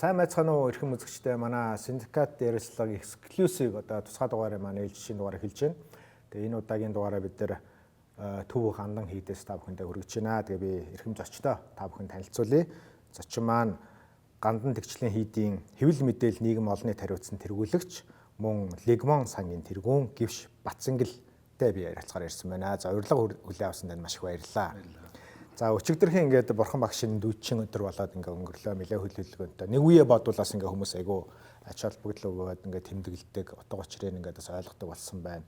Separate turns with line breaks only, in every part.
сайн байцгаана уу эрхэм үзэгчдээ манай синдикат ярилцлагын эксклюзив одоо тусгай дугаарыг манай ээлжийн дугаараар хэлж байна. Тэгээ энэ удаагийн дугаараа бид нэр төв хандан хийдээс та бүхэндээ хүргэж байна. Тэгээ би эрхэм зочдоо та бүхэнд танилцуулъя. Зочин маань Гандан Тэгчлийн хийдийн хэвлэл мэдээлэл нийгэм олонний тариуцсан тэргүүлэгч мөн Легмон сангийн тэргүүн Гівш Батцангилтэй би ярилцахаар ирсэн байна. За урилга хүлээн авсан танд маш их баярлалаа. За өчигдөрхөн ингээд бурхан багшийн дүүчин өдөр болоод ингээд өнгөрлөө нэлээ хөлөөлгөнтэй. Нэг үе бодуулаас ингээд хүмүүс айгу ач холбогдол өгөөд ингээд тэмдэглэдэг, утга учирыг ингээд бас ойлгодог болсон байна.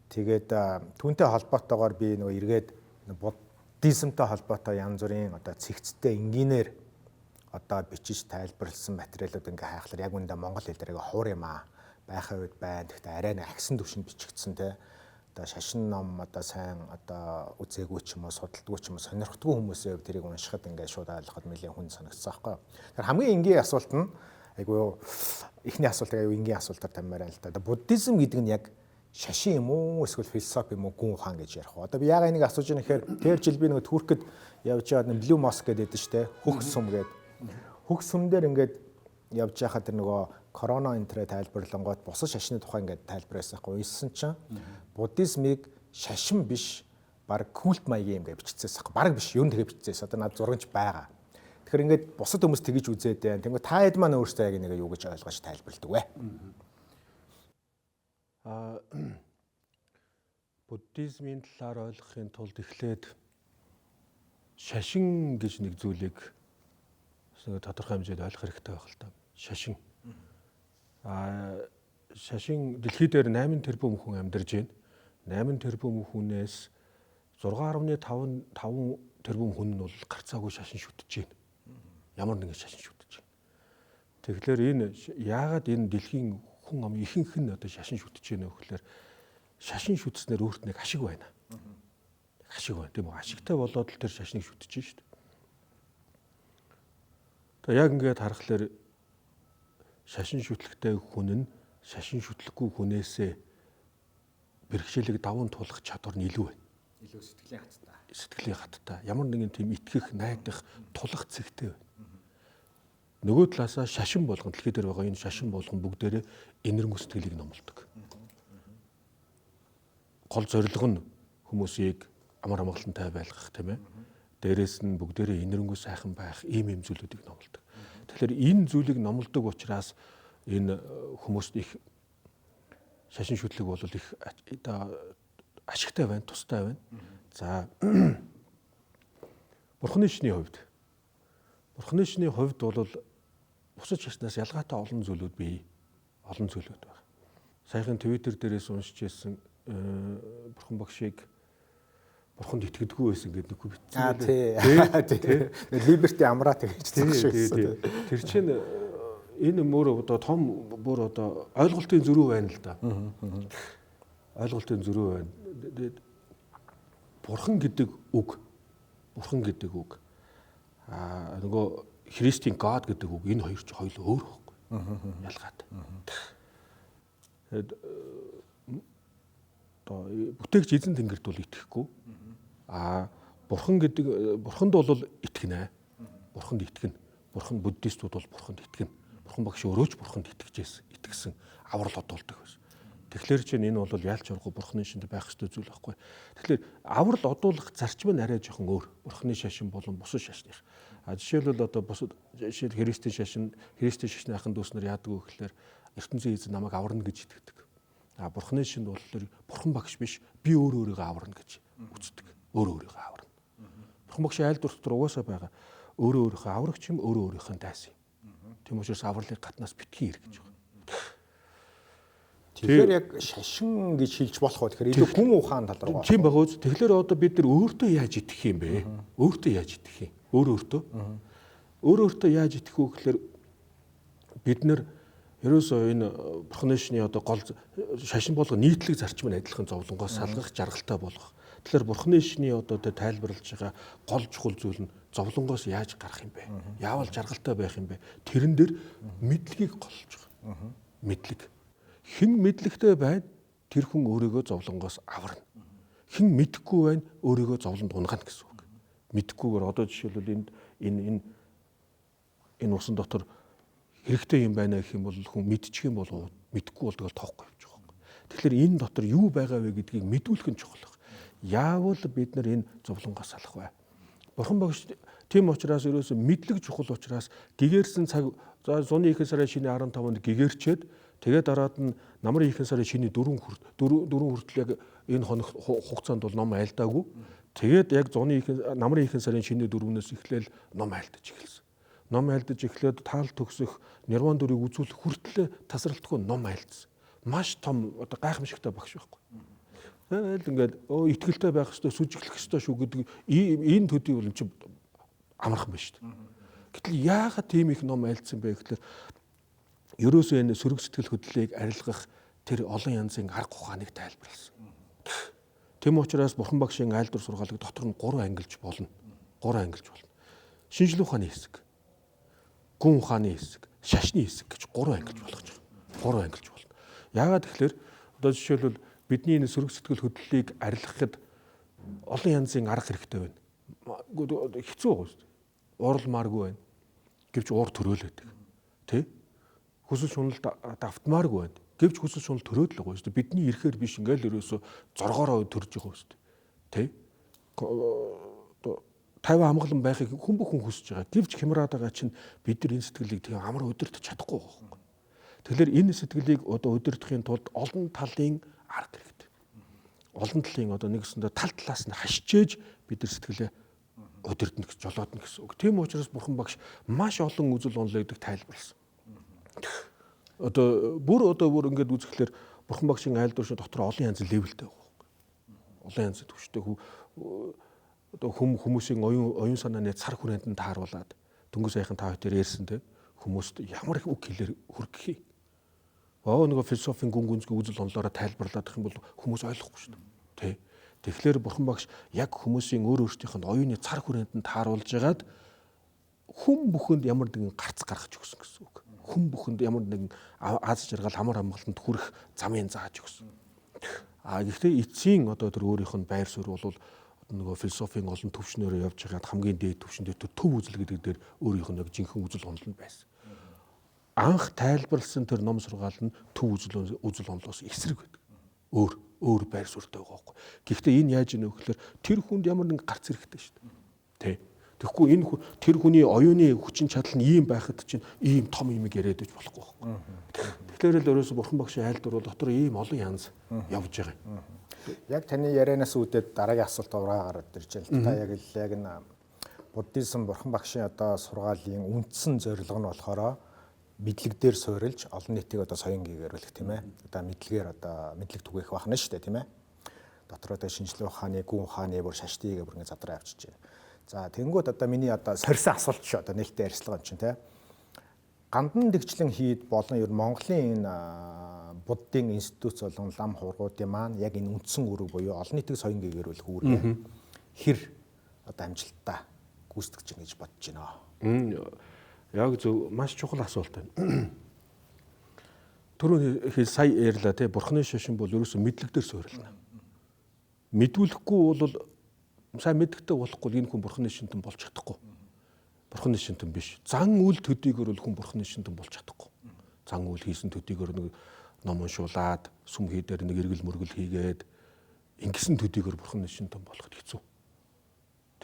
Тэгээд түүнтэй холбоотойгоор би нөгөө эргээд буддизмтай холбоотой янз бүрийн одоо цэгцтэй энгийнээр одоо бичиж тайлбарлсан материалууд ингээд хайхлаар яг үндэ монгол хэл дээр хуур юм аа байхаа үед байна. Гэхдээ арай нэг агсан төвшөнд бичигдсэн те. Одоо шашин ном одоо сайн одоо үзээгүй ч юм уу судалдаггүй ч юм уу сонирхдаггүй хүмүүсээ тэрийг уншихад ингээд шууд ойлгоход нэлээд хүн санагдсан байхгүй. Тэгэхээр хамгийн энгийн асуулт нь айгүй эхний асуулт айгүй энгийн асуултаар таммаар байна л да. Буддизм гэдэг нь яг шашин юм уу эсвэл философи юм уу гүн ухаан гэж ярих уу? Одоо би яагаад энийг асууж байгаа нэхээр тэр жил би нөгөө Туркэд явж байгаа нэг Blue Mosque гэдэг штэ хөгс сүм гэдэг. Хөгс сүм дээр ингээд явж байхад тэр нөгөө корона энтрэ тайлбарлангууд бусад шашны тухай ингээд тайлбарласан байхгүй. Ийсэн чинь буддизмыг шашин биш баг культ маягийн юм гэж биччихсэн байхгүй. Бараг биш, ер нь тэгээ биччихсэн. Одоо над зурагч байгаа. Тэгэхээр ингээд бусад хүмүүс тэгэж үзээд байна. Тэгмээ та хэд маань өөрсдөө яг нэг юу гэж ойлгож тайлбарладаг вэ?
Буддизмын талаар ойлгохын тулд эхлээд шашин гэж нэг зүйлийг тодорхой хэмжээд ойлгох хэрэгтэй байх л та. Шашин. Шашин дэлхий дээр 8 тэрбум хүн амьдарч байна. 8 тэрбум хүнээс 6.5 тэрбум хүн нь бол гарцаагүй шашин шүтэж байна. Ямар нэгэн шашин шүтэж байна. Тэгэхээр энэ яагаад энэ дэлхийн хүн ам ихэнх нь одоо шашин шүтэж байна вэ гэхээр шашин шүтснээр өөрт нэг ашиг байна. Ашиг байна тийм үү? Ашигтай болоод л тэр шашныг шүтэж байна шүү дээ. Тэгээ яг ингээд харахаар шашин шүтлэгтэй хүн нь шашин шүтлэхгүй хүнээсээ бэрхшээлийг даван туулах чадвар нь илүү байна.
Илүү сэтгэлийн хаттай.
Сэтгэлийн хаттай. Ямар нэгэн тийм итгэх, найдах, тулах зэгтэй байна. Нөгөө талаасаа шашин болгон дэлхий дээр байгаа энэ шашин болгон бүгдээрээ энэрмүү сэтгэлийг номлодог. Гол зорилго нь хүмүүсийг амар амгалантай байлгах тийм ээ. Дээрээс нь бүгдээрээ энэрмүү сайхан байх ийм зүйлүүдийг номлодог. Тэгэхээр энэ зүйлийг номлодог учраас энэ хүмүүст их шашин шүтлэг бол их ашигтай байна, тустай байна. За Бурхны шний хувьд бол бусад шашнаас ялгаатай олон зүйлүүд бий. Олон зүйлүүд байна. Саяхан Twitter дээрээс уншиж ирсэн Бурхан багшийг Бурханд итгэдэггүй байсан гэдэг нэг бичсэн.
Тийм. Liberty амраа тэгж
тэгсэн. Тэр чинь энэ мөр одоо том бүр одоо ойлголтын зөрүү байна л да. Ойлголтын зөрүү байна. Бурхан гэдэг үг. Нөгөө Христийн God гэдэг үг энэ хоёр ч хоёул өөр байхгүй. Ялгаатай. Одоо бүтээгч эзэн тэнгэрд бол итгэхгүй. Бурханд бол итгэнэ. Бурханд итгэнэ. Бурхан буддистууд бол бурханд итгэнэ. Бурхан багш өөрөө ч бурханд итгэсэн аврал одуулдаг байсан. Тэгэхээр чинь энэ бол яалч ургу бурханы шинд байх ёстой зүйл байхгүй. Тэгэхээр аврал одуулах зарчим нь арай жоохон өөр. Бурханы шашин болон бусад шашных. Жишээлбэл одоо бусад Христийн шашныхын дүүснэр яадаг вэ гэхээр ертөнцийн эзэн намайг аварна гэж итгэдэг. Бурханы шинд бол бурхан багш биш би өөрийгөө аварна гэж үздэг. Өөрийгөө аварна. Бурхан багш айл дотор угаасаа байгаа. Өөрийнхөө аврагч юм, өөрийнхөө дайсан юм. Тийм учраас авралыг гаднаас битгий ир гэж байна.
Тэгэхээр яг шашин гэж хэлж болох уу? Тэгэхээр илүү гүн ухаан тал руу.
Тийм баг үз. Тэгэхээр одоо бид нар өөртөө яаж итгэх юм бэ? Өөртөө яаж итгэх юм? Өөртөө яаж итгэх вэ гэхээр бид нар ерөөсөө энэ Бурханы шний одоо гол шашин болгох нийтлэг зарчим нь адилхан зовлонгоос салгах, жаргалтай болгох. Тэгэхээр Бурханы шний одоо тайлбарлаж байгаа гол чухал зүйл нь зовлонгоос яаж гарах юм бэ? Яавал жаргалтай байх юм бэ? Тэрэн дээр мэдлэгийг голж байгаа. Мэдлэг. Хэн мэдлэгтэй байна? Тэр хүн өөрийгөө зовлонгоос аварна. Хэн мэдэхгүй байна? Өөрийгөө зовлонд унгана гэсэн үг. Мэдэхгүйгээр одоо жишээлбэл энэ усан дотор хэрэгтэй юм байна гэх юм бол хүн мэдчих юм бол мэдэхгүй болдог л тоохгүй явж байгаа юм. Тэгэхээр энэ дотор юу байгаа вэ гэдгийг мэдүүлэх нь чухал. Яавал бид нар энэ зовлонгоос салах вэ? Бурхан багш тийм учраас ерөөсөө мэдлэг чухал учраас гэгэрсэн цаг зуны ихэнх сарын шинэ 15-нд гэгэрчээд тэгээд дараад нь намрын ихэнх сарын шинэ 4 хүртэл яг энэ хоног хугацаанд бол ном айлдаагүй. Тэгээд яг намрын ихэнх сарын шинэ 4-өөс эхлээл ном айлдаж эхэлсэн. Ном айлдаж эхлээд таал төгсөх нирван дүрийг үзүүлэх хүртэл тасралтгүй ном айлдсан. Маш том одоо гайхамшигтай багш байхгүй. Тэгэл ингээд итгэлтэй байх ёстой, сүжиглэх ёстой шүү гэдэг энэ төдий бол чи амархан байна шүү дээ. Гэтэл яагаад тийм их ном айлдсан бэ гэхэлэр ерөөсөө энэ сөрөг сэтгэл хөдлөлийг арилгах тэр олон янзын арга ухааныг тайлбарласан. Тэм учраас Бурхан багшийн айлдвар сургаалыг дотор нь 3 ангилж болно. 3 ангилж болно. Шинжлэх ухааны хэсэг, гүн ухааны хэсэг, шашны хэсэг гэж 3 ангилж болгож байгаа. 3 ангилж болно. Яагаад тэгэхээр одоо жишээлбэл бидний энэ сөрөг сэтгэл хөдлөлийг арилгахад олон янзын арга хэрэгтэй байна. Хэцүү байгаа шүү дээ. Уурлмааргүй байна. Гэвч уур төрөөлөдөг. Тэ? Хүсэл шунал давтмааргүй байна. Гэвч хүсэл шунал төрөөд л байгаа шүү дээ. Бидний ирэхээр биш ингээл ерөөсө зоргоороо төрж байгаа шүү дээ. Тэ? 50 амгалан байхыг хүн бүхэн хүсэж байгаа. Гэвч хямраад байгаа чинь бид нар энэ сэтгэлийг тийм амар удирдах чадахгүй байгаа. Тэгэхээр энэ сэтгэлийг одоо удирдахын тулд олон талын арга хэрэгтэй. Олон талын одоо нэгсэндээ тал талаас нь хашчээж бид нар сэтгэлээ удирдах гэж жолоодно гэсэн үг. Тийм учраас Бурхан багш маш олон үзэл онолыг тайлбарласан. Одоо бүр ингээд үзэхлээр Бурхан багшийн айлдвар шиг дотор олон янзын левелтэй байгаа. Олон янзын төвштэй одоо хүмүүсийн оюун санааны цар хүрээнд нь тааруулаад дөнгөж саяхан та хоёр ярьсан те хүмүүст ямар их үг хэлээр хүргэх юм. Нөгөө философийн гүн гүнзгий үзэл онолоороо тайлбарлаад их юм бол хүмүүс ойлгохгүй шүү дээ. Тэ. Тэгэхээр Бурхан багш яг хүмүүсийн өөрсдийнх нь оюуны цар хүрээнд нь тааруулж ягаад хүн бүхэнд ямар нэгэн гарц гаргаж өгсөн гэсэн үг. Хүн бүхэнд ямар нэгэн аз жаргал амар амгаланд хүрэх замын зааж өгсөн. Гэхдээ эцсийн одоо тэр өөрийнх нь байр суурь бол нөгөө философийн олон төвшнөөр явж байгаад хамгийн дээд төвшөнд төв үзэл гэдэг дээр өөрийнх нь яг жинхэнэ үзэл онол нь байсан. Анх тайлбарласан тэр ном сургаал нь төв үзэл онолоос эсрэг байдаг. Өөр байр суурьтай байгаа байхгүй. Гэхдээ энэ яаж ийнө вэ гэхээр тэр хүнд ямар нэгэн гарц хэрэгтэй шүү дээ. Тэ. Тэгэхгүй энэ тэр хүний оюуны хүчин чадал нь ийм байхад чинь ийм том юм яриад иж болохгүй байхгүй. Тэгэхээр л өөрөөсө Бурхан багшийн айлдвар бол дотор ийм олон янз явж байгаа юм.
Яг таны ярианаас үүдээд дараагийн асуулт гараад ирж байна. Та яг энэ буддизм Бурхан багшийн одоо сургаалын үндсэн зорилго нь болохоор мэдлэг дээр суурилж олон нийтийг одоо соён гээгэрүүлэх тийм ээ. Одоо мэдлэгээр одоо мэдлэг түгээх бахна шүү дээ тийм ээ. Дотор одоо шинжлэх ухааны, гүн ухааны бүр шашдгийг бүр ингэ задраа авчиж байна. За тэнгууд одоо миний одоо сорьсон асуулт шүү одоо нээлттэй ярьцлага юм чинь тийм ээ. Гандан дэгчлэн хийд болон ер Монголын энэ буддын институт болон лам хургуудын маань яг энэ үндсэн үүрэг буюу олон нийтийг соён гээгэрүүлэх үүрэг хэр одоо амжилттай гүйцэтгэж байна гэж бодож байна.
Яг зөв маш чухал асуулт байна. Түрүү сая ярьлаа тий Бурханы шашин бол ерөөсөө мэдлэг дээр суурилна. Мэдүүлэхгүй бол сайн мэддэгтэй болохгүй энэ хүн Бурханы шинтэн болж чадахгүй. Бурханы шинтэн биш. Зан үйл төдийгөр бол хүн Бурханы шинтэн болж чадахгүй. Зан үйл хийсэн төдийгөр нэг ном уншуулад сүм хийдээр нэг эргэл мөргөл хийгээд ингэсэн төдийгөр Бурханы шинтэн болоход хэцүү.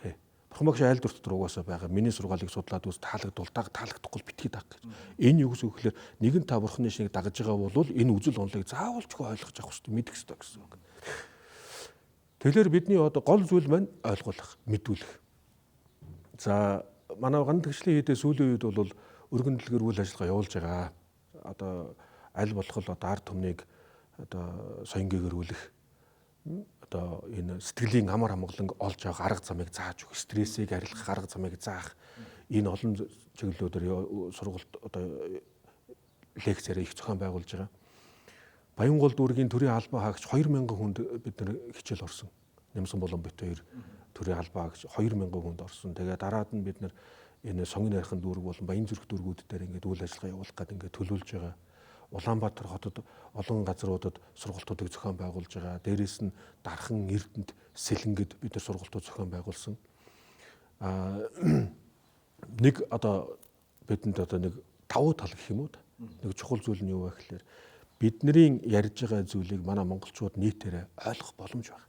Тий. Бурхан багш айлдвар дотор угаасаа байгаа. Миний сургаалыг судлаад үз таалагдахгүй битгий даг гэж. Энэ юу гэсэн үг гэхээр нэгэн та Бурханы шинийг дагаж байгаа бол энэ үзэл онолыг заавалчгүй ойлгож авах хэрэгтэй, мэдэх хэрэгтэй гэсэн үг. Тэгэхээр бидний одоо гол зүйл маань ойлгуулах, мэдүүлэх. За манай ган тэгшлийн хийдээ сүүлийн үед бол өргөн дэлгэр үйл ажиллагаа явуулж байгаа. Одоо аль болох одоо ард түмнийг одоо соён гээгэрүүлэх одоо энэ сэтгэлийн амар амгаланг олж авах арга замыг зааж өгөх, стрессийг арилгах арга замыг заах энэ олон чиглэлүүдээр сургалт одоо лекцээр их зохион байгуулж байгаа. Баянгол дүүргийн төрийн албан хаагч 2000 хүнд бид нар хичээл орсон. Нямсан Буланбит 2 төрийн албан хаагч 2000 хүнд орсон. Тэгээ дараад нь бид нар энэ сонгон найрхан дүүрэг болон Баян зүрх дүүргүүд дээр ингээд үйл ажиллагаа явуулах гэдэг ингээд төлөвлөж байгаа. Улаанбаатар хотод олон газруудад сургалтуудыг зохион байгуулж байгаа. Дээрээс нь Дархан, Эрдэнэт, Сэлэнгэд бид нар сургалтууд зохион байгуулсан. Нэг одоо бидэнд одоо нэг давуу тал гэх юм уу? Нэг чухал зүйл нь юу вэ гэхээр бидний ярьж байгаа зүйлийг манай монголчууд нийтээрээ ойлгох боломж байна.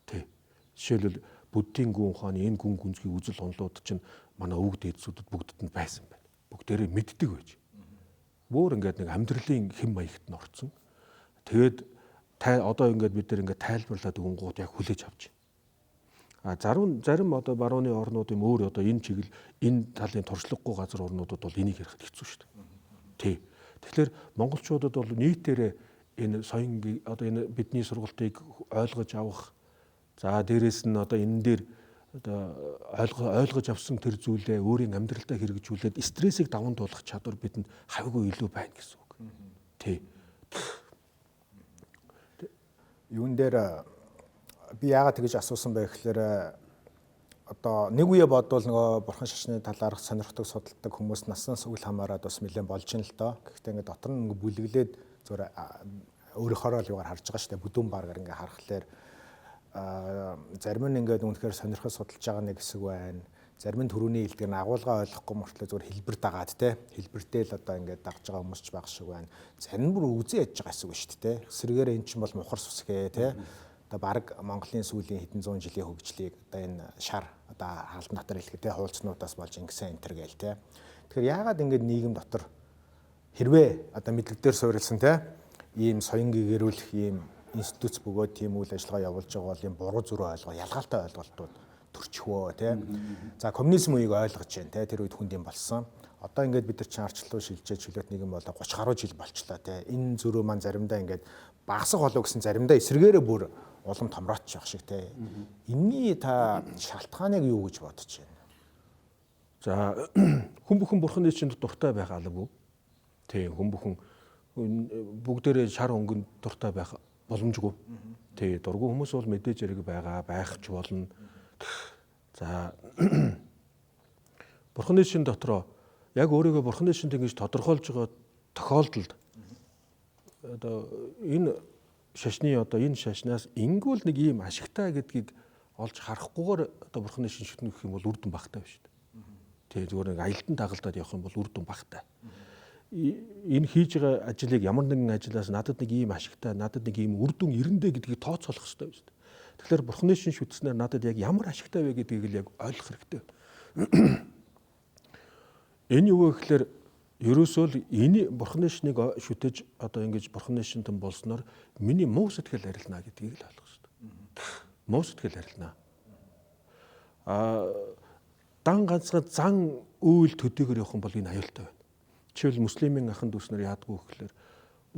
Тэ. Жишээлбэл буддийн гүн ухааны энэ гүн гүнзгий үзэл онолууд чинь манай өвөг дээдсүүдэд бүгдд нь байсан байна. Бүгдээрээ мэддэг байж. Бүр ингээд нэг амьдралын хэм маягт нь орцсон. Тэгээд одоо ингээд бид нар ингээд тайлбарлаад өгөнгүүд яг хүлээж авч байна. Зарим одоо барууны орнууд юм өөр одоо энэ чиглэл энэ талын туршлагагүй газар орнуудад бол энийг ярих хэцүү шүү дээ. Тий. Тэгэхээр монголчуудад бол нийтээрээ энэ соёнгийн одоо энэ бидний сургалтыг ойлгож авах за дээрэс нь одоо энэ дээр одоо ойлгож авсан тэр зүйлээ өөрийн амьдралдаа хэрэгжүүлээд стрессийг даван туулах чадвар бидэнд хавьгүй илүү байна гэсэн үг. Тий.
Юун дээр би яагаад тэгж асуусан бэ гэхээр одоо нэг үе бодвол нөгөө бурхан шашны талаарх сонирхдаг судалдаг хүмүүс наснаас үл хамааран бас нэлээд болж ин л доо. Гэхдээ ингээд дотор нь бүлэглээд зөвөр өөрийнхоороо л югаар харж байгаа шүү дээ. Бүдүүн баргаар ингээд харахаар зарим нь ингээд үнэхээр сонирхож судалж байгаа нэг хэсэг байна. Зарим нь төрөний хэлдэг нь агуулга ойлгохгүй мөртлөө зөвөр хэлбэр дагаад те. Хэлбэртэй л одоо ингээд дагж байгаа хүмүүс ч баг шиг байна. Зарим бүр үзэн ядж байгаа хэсэг шүү дээ те. Эсрэгээр эн чинь бол мухар сүсгээ те. Одоо баг Монголын сүүлийн хэдэн зуун жилийн хөгжлийг одоо энэ шар одоо хаалт натар хэлэхэд те хуулцнуудаас болж ингэсэн энэ төр гээл те. Тэгэхээр яагаад ингээд нийгэм дотор хэрвээ одоо мэдлэгдээр суурилсан те ийм соён гэгэрүүлэх ийм институт бөгөөд тийм үйл ажиллагаа явуулж байгаа бол ийм буруу зүрх ойлгоо ялгaalтай ойлголтууд төрчихвөө те. За коммунизм үеийг ойлгож байна те тэр үед хүнд юм болсон. Одоо ингээд бид нар чинь арчлуу шилжиж чөлөөт нийгэм болоо 30 гаруй жил болчлаа те. Энэ зөрөө маань заримдаа ингээд багасах болов гэсэн заримдаа эсрэгээрээ бүр улам томроотч явах шиг те. Энийний та шалтгааныг юу гэж бодож байна?
За хүн бүхэн бурханы чинь дуртай байх албагүй. Тийм хүн бүхэн бүгдээрээ шар өнгөнд дуртай байх боломжгүй. Тий дургүй хүмүүс бол мэдээж хэрэг байх ч болно. За бурханы шин дотроо яг өөрийгөө бурханы шинд ингэж тодорхойлж байгаа тохиолдолд одоо энэ шашны одоо энэ шашнаас ингүүл нэг ийм ашигтай гэдгийг олж харахгүйгээр одоо бурханы шин шүтнэ гэх юм бол үр дүн багтай байна шүү дээ. Тий зүгээр нэг аялдан дагалдаад явах юм бол үр дүн багтай. Энэ хийж байгаа ажлыг ямар нэгэн ажлаас надад нэг ийм ашигтай, надад нэг ийм үр дүн ирэндэ гэдгийг тооцоолох хэрэгтэй байна шүү дээ. Тэгэхээр бурханы шин шүтснээр надад яг ямар ашигтай вэ гэдгийг л яг ойлгох хэрэгтэй. Энэ юу вэ гэхээр ерөөсөө л энэ бурханы шинийг шүтэж одоо ингэж бурханы шинтэн болсноор миний муу сэтгэл арилнаа гэдгийг л ойлгох хэрэгтэй. Муу сэтгэл арилнаа. Дан ганцхан зан үйл төдийгөр явах юм бол энэ аюултай байна. Жишээл муслимын ахын дүүснэр яадгүй гэхээр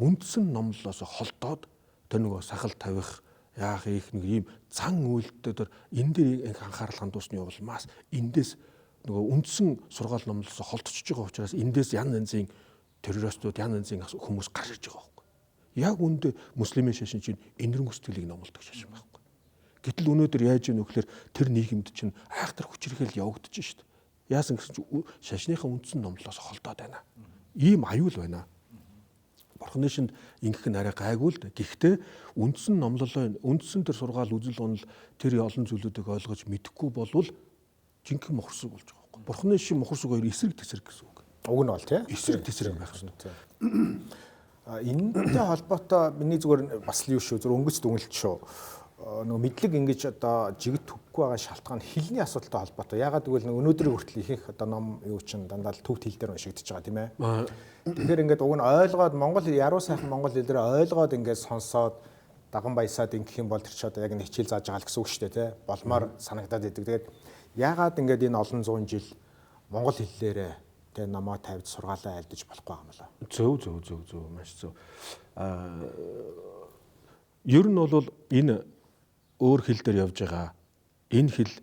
үндсэн номлолоос холдоод тэр нөгөө сахал тавих яах их нэг ийм зан үйлдэлээр энэ дээр анхаарал хандуусны явуулмаас эндээс нөгөө үндсэн сургаал номлолоос холдчихж байгаа учраас эндээс янз янзын террористууд янз янзын хүмүүс гарч ирж байгаа байхгүй. Яг үндэ муслимын шашин чинь энэрэн хүсэлийг номлодог шашин байхгүй. Гэтэл өнөөдөр яаж ийм нөхлөөр тэр нийгэмд чинь айхтар хүчирхэл явагдаж шít. Яасан гэсэн чинь шашныхаа үндсэн номлолоос холдоод байна. Ийм аюул байна. Бурханы шинд ингэх нь арай гайгүй л дээ. Гэхдээ үндсэн номлолоо үндсэн тэр сургаал үзэл онол тэр олон зүйлүүдийг ойлгож мэдэхгүй болвол жинхэнэ мохорсог болж байгаа байхгүй. Бурханы шин мохорсог хоёр эсрэг тесрэг гэсэн үг.
Уг нь бол тийм
эсрэг тесрэг байх хэрэгтэй.
Энэтэй холбоотой миний зүгээр бас юу шүү зүгээр өнгөц дүнэлт шүү. Нөгөө мэдлэг ингэж одоо жигд төгөхгүй байгаа шалтгаан хэлний асуудалтай холбоотой. Ягаад гэвэл өнөөдрийн хүртэл ихэнх одоо ном юу чинь дандаа төвд хэл дээр уншигдэж байгаа тийм ээ. Тэгэхээр ингээд уг нь ойлгоод Монгол яруу сайхан монгол хэлээр ойлгоод ингээд сонсоод даган баясаад ингэх юм бол тэр ч одоо яг нэг хичээл зааж байгаа л гэсэн үг шүү дээ тий. Болмоор санагдаад идэг. Тэгээд ягаад ингээд энэ олон зуун жил монгол хэллээрээ тий номоо тавьж сургаалаа айлдаж болохгүй юм болоо.
Зөв маш зөв. Ер нь бол энэ өөр хэл дээр явж байгаа энэ хэл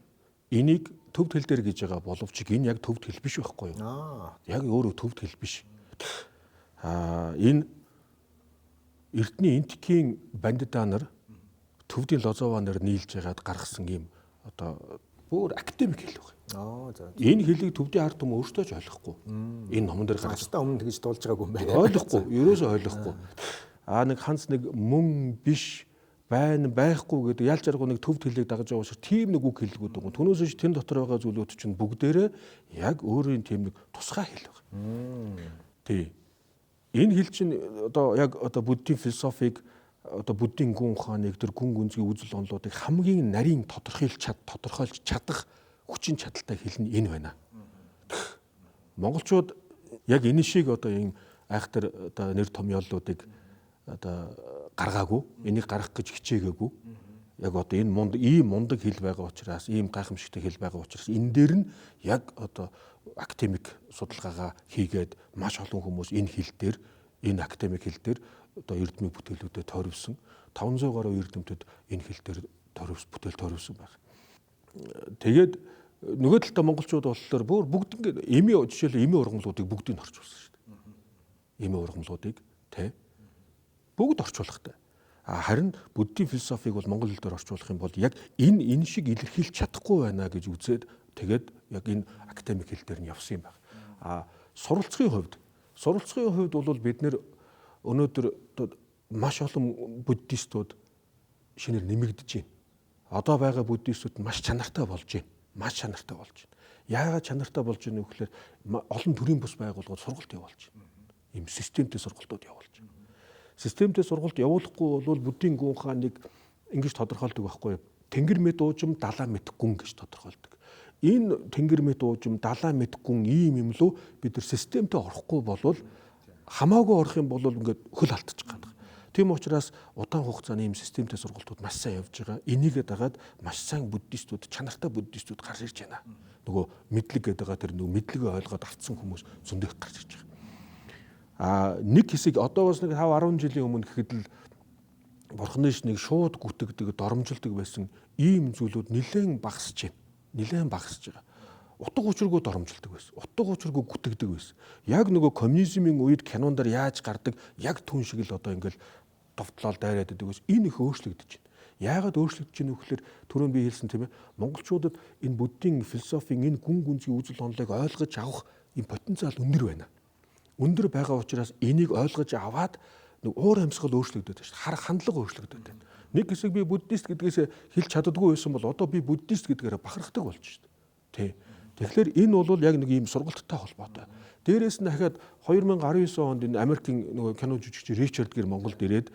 энийг төвд хэл дээр гэж байгаа боловч энэ яг төвд хэл биш байхгүй юу? Яг өөрөө төвд хэл биш. Энэ Эрдэнэ энтхийн бандитаа нар төвдийн лозованаар нийлж байгаад гаргасан юм одоо бүр академик хэл байна. Энэ хэлийг төвдийн ард түмэн өөрсдөө ч ойлгохгүй. Энэ номон дээр
гаргастаа өмнө тэгж дуулж байгаагүй юм байна.
Ойлгохгүй, ерөөсөө ойлгохгүй. Нэг ханц нэг мөн биш байхгүй гэдэг ялж аргагүй нэг төв төлөйг дагаж байгаа шиг тийм нэг үг хэллэгүүд байгаа. Түүнээс биш тэн дотор байгаа зүйлүүд чинь бүгдээрээ яг өөрийн тийм нэг тусгай хэл байгаа. Тий. Энэ хэл чинь одоо яг одоо буддийн философиг одоо буддийн гүн ухааныг тэр гүн гүнзгий үзэл онолуудыг хамгийн нарийн тодорхойлж чадах хүчин чадалтай хэл нь энэ байна. Монголчууд яг энэ шиг одоо ийм айхтар одоо нэр томьёоллуудыг одоо гаргаагүй, энийг гаргах гэж хичээгээгүй. Яг одоо энэ ийм мундаг хэл байгаа учраас, ийм гайхамшигтай хэл байгаа учраас энэ дээр нь яг одоо академик судалгаагаа хийгээд маш олон хүмүүс энэ хэл дээр, энэ академик хэл дээр одоо эрдмийн бүтээлүүдэд тойрвсон 500 гаруй эрдэмтэд энэ хэл дээр бүтээл тойрвсон байна. Тэгээд нөгөө талдаа монголчууд болохоор бүгд ингээд жишээлбэл эмийн ургамлуудыг бүгдийг орчуулсан шүү дээ. Эмийн ургамлуудыг бүгд орчуулахтай. Харин буддийн философиг бол монгол хэл дээр орчуулах юм бол яг энэ шиг илэрхийлж чадахгүй байна гэж үзээд тэгээд яг энэ академик хэл дээр нь явсан юм байна. Суралцахын хувьд бол бид нэр өнөөдөр маш олон буддистууд шинээр нэмэгдэж байна. Одоо байгаа буддистууд маш чанартай болж байна. Яагаад чанартай болж байна вэ гэхээр олон төрлийн бус байгууллагууд сургалт явуулж байна. Ийм системтэй сургалтууд явуулж байна. Системтэй сургалт явуулахгүй бол буддийн гүн ухааныг ингэж тодорхойлдог байхгүй юу? Тэнгэр мэд уужим 70 мэд гүн гэж тодорхойлдог. Энэ тэнгэр мэд уужим 70 мэд гүн ийм юм лөө бид нар системтэй орохгүй болвол хамаагүй орох юм бол ингээд хөл алдчих гадаг. Тийм учраас удаан хугацааны ийм системтэй сургалтууд маш сайн явж байгаа. Энийгээ дагаад маш сайн буддистууд, чанартай буддистууд гарч ирж байна. Нөгөө мэдлэг гэдэг байгаа тэр нөгөө мэдлэгээ ойлгоод авцсан хүмүүс зөндөх гарч ирж байгаа. Нэг хэсэг одоо бас нэг 5-10 жилийн өмнө гэхэд л бурхны шнийг шууд гүтгдэг, доромжилдог байсан ийм зүйлүүд нэлээд багасж байгаа. Утга учиргүй доромжилдог байсан. Утга учиргүй гүтгдэг байсан. Яг нөгөө коммунизмын үед кинондор яаж гардаг, яг түн шиг л одоо ингээл довтлол дайраад байдаг байсан. Энэ их өөрчлөгдөж байна. Яагаад өөрчлөгдөж байна вэ гэхээр түрүүн би хэлсэн тийм ээ. Монголчуудад энэ буддийн философийн энэ гүн гүнзгий үзэл онолыг ойлгож авах ийм потенциал өндөр байна. Өндөр байгаа учраас энийг ойлгож аваад нэг уур амьсгал өөрчлөгдөж байна шүү дээ. Харах хандлага өөрчлөгдөж байна. Нэг хэсэг би буддист гэдгээс хэлж чаддаггүй байсан бол одоо би буддист гэдгээр бахархдаг болж шүү дээ. Тэ. Тэгэхээр энэ бол яг нэг ийм сургалттай холбоотой. Дээрээс нь дахиад 2019 онд энэ Америкийн нөгөө кино жүжигч Ричард Гир Монголд ирээд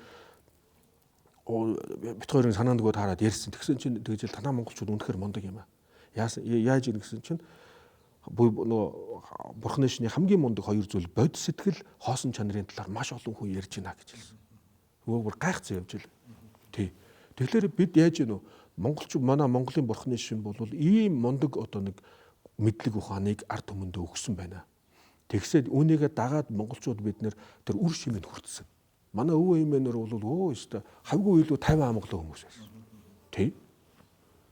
бит хоёрын санаа нөгөөд хараад ярьсан. Тэгсэн чинь тэгж л танаа монголчууд үнэхээр мундаг юм аа. Яаж ийм гэсэн чинь нөгөө бурхны шний хамгийн мундаг хоёр зүйл бодис сэтгэл, хоосон чанарын талаар маш олон хүн ярьж байна гэж хэлсэн. Нөгөө бүр гайхацсан явж л. Тий. Тэгэхээр бид яаж гэнэ вэ? Манай Монголын бурхны шин бол ийм мундаг одоо нэг мэдлэг ухааныг ард түмэндээ өгсөн байна. Тэгсээд үүнийгээ дагаад монголчууд бид нэр тэр үр шимэнд хүртсэн. Манай өвөө эмээнэр бол өстө хавгүй илүү 50 амгалан хүмүүс байсан. Тий.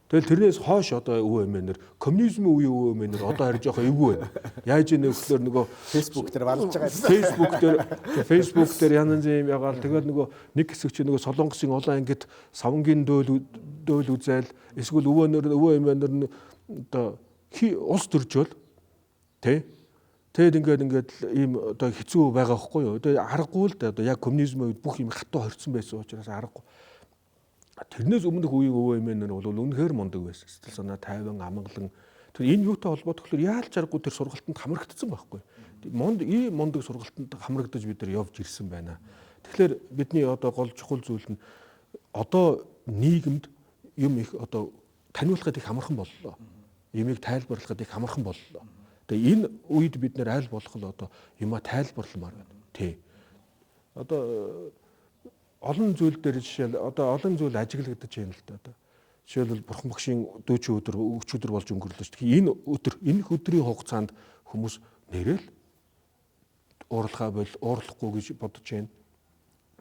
Тэгэл тэрнээс хойш одоо өвөө эмээнэр коммунизмын үеийн өвөө эмээнэр одоо харж байгаа эвгүй байна. Яаж ийм нөхлөөр нөгөө
фейсбુક дээр валж байгаа.
фейсбુક дээр янз юм ягаал тэгэл нөгөө нэг хэсэг чи нөгөө Солонгосын олон ангид савнгийн дөөл үзэл эсвэл өвөө эмээнэр нь одоо ус төржөөл тий. Тэгэд ингээд ийм одоо хэцүү байгаа байхгүй юу. Тэгээ аргагүй л да одоо яг коммунизмын үед бүх юм хатуу хорьсон байсан учраас аргагүй. Тэрнээс өмнөх үеийн өвөө эмээнэр бол үнэхээр мундаг байсан. Сэтгэл санаа тайван, амгалан. Тэр энэ юутай холбоотой болохоор яалч аргагүй тэр сургалтанд хамрагдсан байхгүй. Ийм мундаг сургалтанд хамрагдаж бид нар явж ирсэн байна. Тэгэхээр бидний одоо гол чухал зүйл нь одоо нийгэмд юм их одоо таниулахад их амархан боллоо. Юмыг тайлбарлахад их амархан боллоо. Тэгээ энэ үед бид нэр аль болох л одоо юма тайлбарламаар байна. Тий. Одоо олон зүйл дээр жишээл одоо олон зүйл ажиглагдаж байна л да. Одоо жишээлбэл бурхан багшийн дүүчийн өчигдөр болж өнгөрлөө шүү дээ. Энэ өдрийн хугацаанд хүмүүс нэрэл уурлахгүй гэж бодож байна.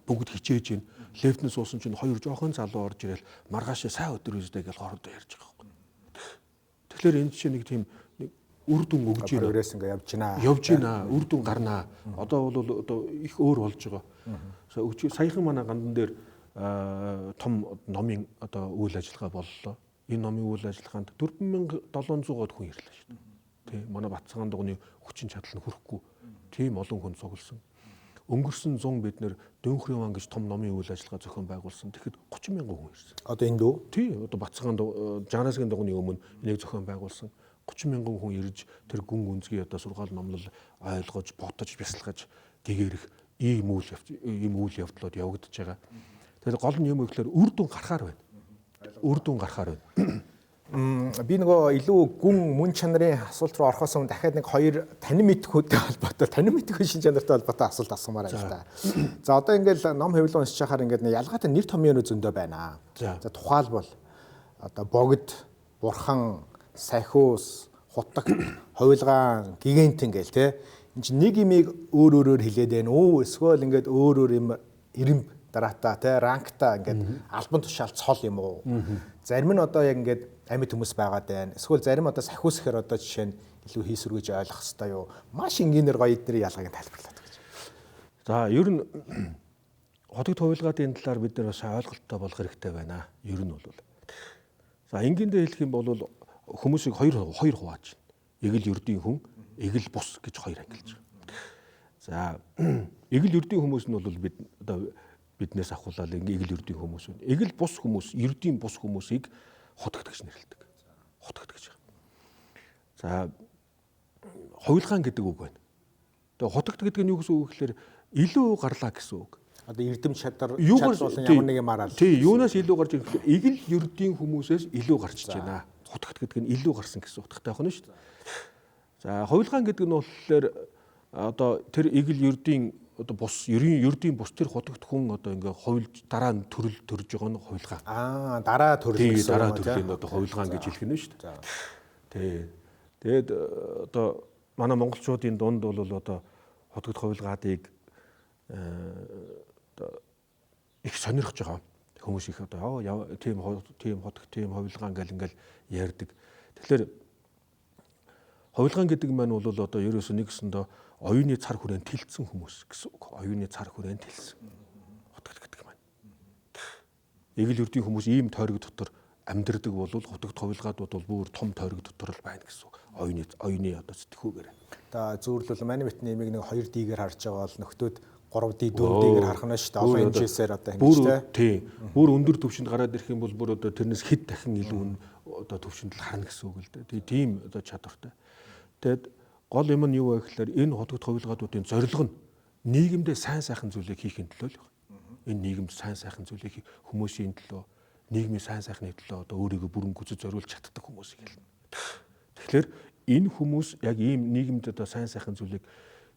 Бүгд хичээж байна. Лефтэн суусан чинь хоёр жоохон залуу орж ирэл маргаашаа сайн өдөр үздэй гэж хоорондоо ярьж байгаа байхгүй. Тэгэхээр энэ чинь нэг тийм үр дүн өгж байна.
Прогресс ингээ
явж байна. Үр дүн гарнаа. Одоо бол одоо их өөр болж байгаа. Саяхан манай гандан дээр том номын одоо үйл ажиллагаа боллоо. Энэ номын үйл ажиллагаанд 4700-аад хүн ирлээ шүү дээ. Тэ манай Батцгаан дугны хүчин чадал нь хүрэхгүй. Тийм олон хүн цугласан. өнгөрсөн 100 бид нэр Дөнхрийн ван гэж том номын үйл ажиллагаа зохион байгуулсан. Тэгэхэд 30 мянган хүн ирсэн.
Одоо энд үү?
Тий, одоо Бацхан Жанасгийн дугууны өмнө энийг зохион байгуулсан. 30 мянган хүн ирж тэр гүн гүнзгий одоо сургаал номлол ойлгож, бодож, бясалгаж гэгэрэх ийм үйл явдлууд явагдаж байгаа. Тэгэхээр гол нь юм ихлээр үр дүн гарахаар байна. Үр дүн гарахаар байна.
Би нөгөө илүү гүн мөн чанарын асуулт руу орохоос өмнө дахиад нэг хоёр танин мэдхүйтэй холбоотой, танин мэдхүй шин чанартай холбоотой асуулт асуумаар байна л да. За одоо ингээл ном хөвлөн уншиж чахаар ингээд ялгаатай нэр томьёо зөндөө байна. За тухайлбал одоо богд, бурхан, сахиус, хутагт, хувилгаан, гигантин гээл те. Энд чинь нэг имийг өөр өөрөөр хэлээд байна уу? Эсвэл ингээд өөр юм ирэмб дараатаа те ранкта ингээд албан тушаал цол юм уу? Зарим нь одоо яг ингээд амьд хүмүүс байгаад байна. Эсвэл зарим одоо сахиус гэхээр одоо жишээ нь илүү хийсвэргэж ойлгох хэрэгтэй юу? Маш энгийнээр гоё эдний ялгааг тайлбарлаад гэж.
За ер нь хотод хувилгаатын талаар бид нэр бас ойлголттой болох хэрэгтэй байна. Ер нь бол. За энгийндээ хэлэх юм бол хүмүүсийг хоёр хувааж байна. Эгэл ердийн хүн, эгэл бус гэж хоёр ангилж байгаа. За эгэл ердийн хүмүүс нь бол бид одоо биднээс ахуулаад эгэл ердийн хүмүүс байна. Эгэл бус хүмүүс, ердийн бус хүмүүсийг хотогт гэж нэрлэдэг. Хотогт гэж байгаа. За хувилгаан гэдэг үг байна. Тэгээ хотогт гэдэг нь юу гэсэн үг гэхээр илүү гарлаа гэсэн үг.
Одоо эрдэм чадвар болон ямар нэг юм араа.
Тий, юунаас илүү гарч ирэх гэхээр эгэл ердийн хүмүүсээс илүү гарчиж байна. Хотогт гэдэг нь илүү гарсан гэсэн утгатай байна шүү дээ. За хувилгаан гэдэг нь болохоор одоо тэр эгэл ердийн одоо бус ердийн бус тэр хотогт хүн одоо ингээ хувилж дараа нь төрөл төрж байгаа нь хувилгаан.
Дараа төрөл
гэсэн дараа төрлийн одоо хувилгаан гэж хэлэх нь шүү дээ. Тий. Тэгээд одоо манай монголчуудын дунд бол одоо хотогт хувилгаадыг одоо их сонирхож байгаа. Хүмүүс их одоо тийм хотогт тийм хувилгаан гэл ингээл ярьдаг. Тэгэхээр хувилгаан гэдэг маань бол одоо ерөөсөө нэгсэндээ оюуны цар хүрээнд тэлсэн хүмүүс гэсэн үг. Оюуны цар хүрээнд тэлсэн. Хотогт гэдэг маань. Эгэл ердийн хүмүүс ийм тойрог дотор амьдардаг бол хотогт хувилгаадууд бол бүр том тойрог дотор л байна гэсэн үг. Оюуны одоо сэтгүүгээр.
За зөөрлөл мани битний имийг нэг 2 дийгээр харж байгаа бол нөхдөөд 3D 4D-гээр харах нь шүү дээ. Олон хэмжээсээр одоо ингэж
тий. Бүр өндөр түвшинд гараад ирэх юм бол бүр одоо тэрнээс хэд дахин илүү одоо түвшинд л харна гэсэн үг л дээ. Тийм одоо чадвартай. Тэгэд гол юм нь юу вэ гэхээр энэ хотогт хувилгаадуудын зорилго нь нийгэмдээ сайн сайхан зүйлийг хийхин төлөө л байна. Энэ нийгэмд сайн сайхан зүйлийг хүмүүсийн төлөө, нийгмийн сайн сайхны төлөө одоо өөрийгөө бүрэн гүйцэд зориулж чаддаг хүмүүсийг хэлнэ. Тэгэхээр энэ хүмүүс яг ийм нийгэмд одоо сайн сайхан зүйлийг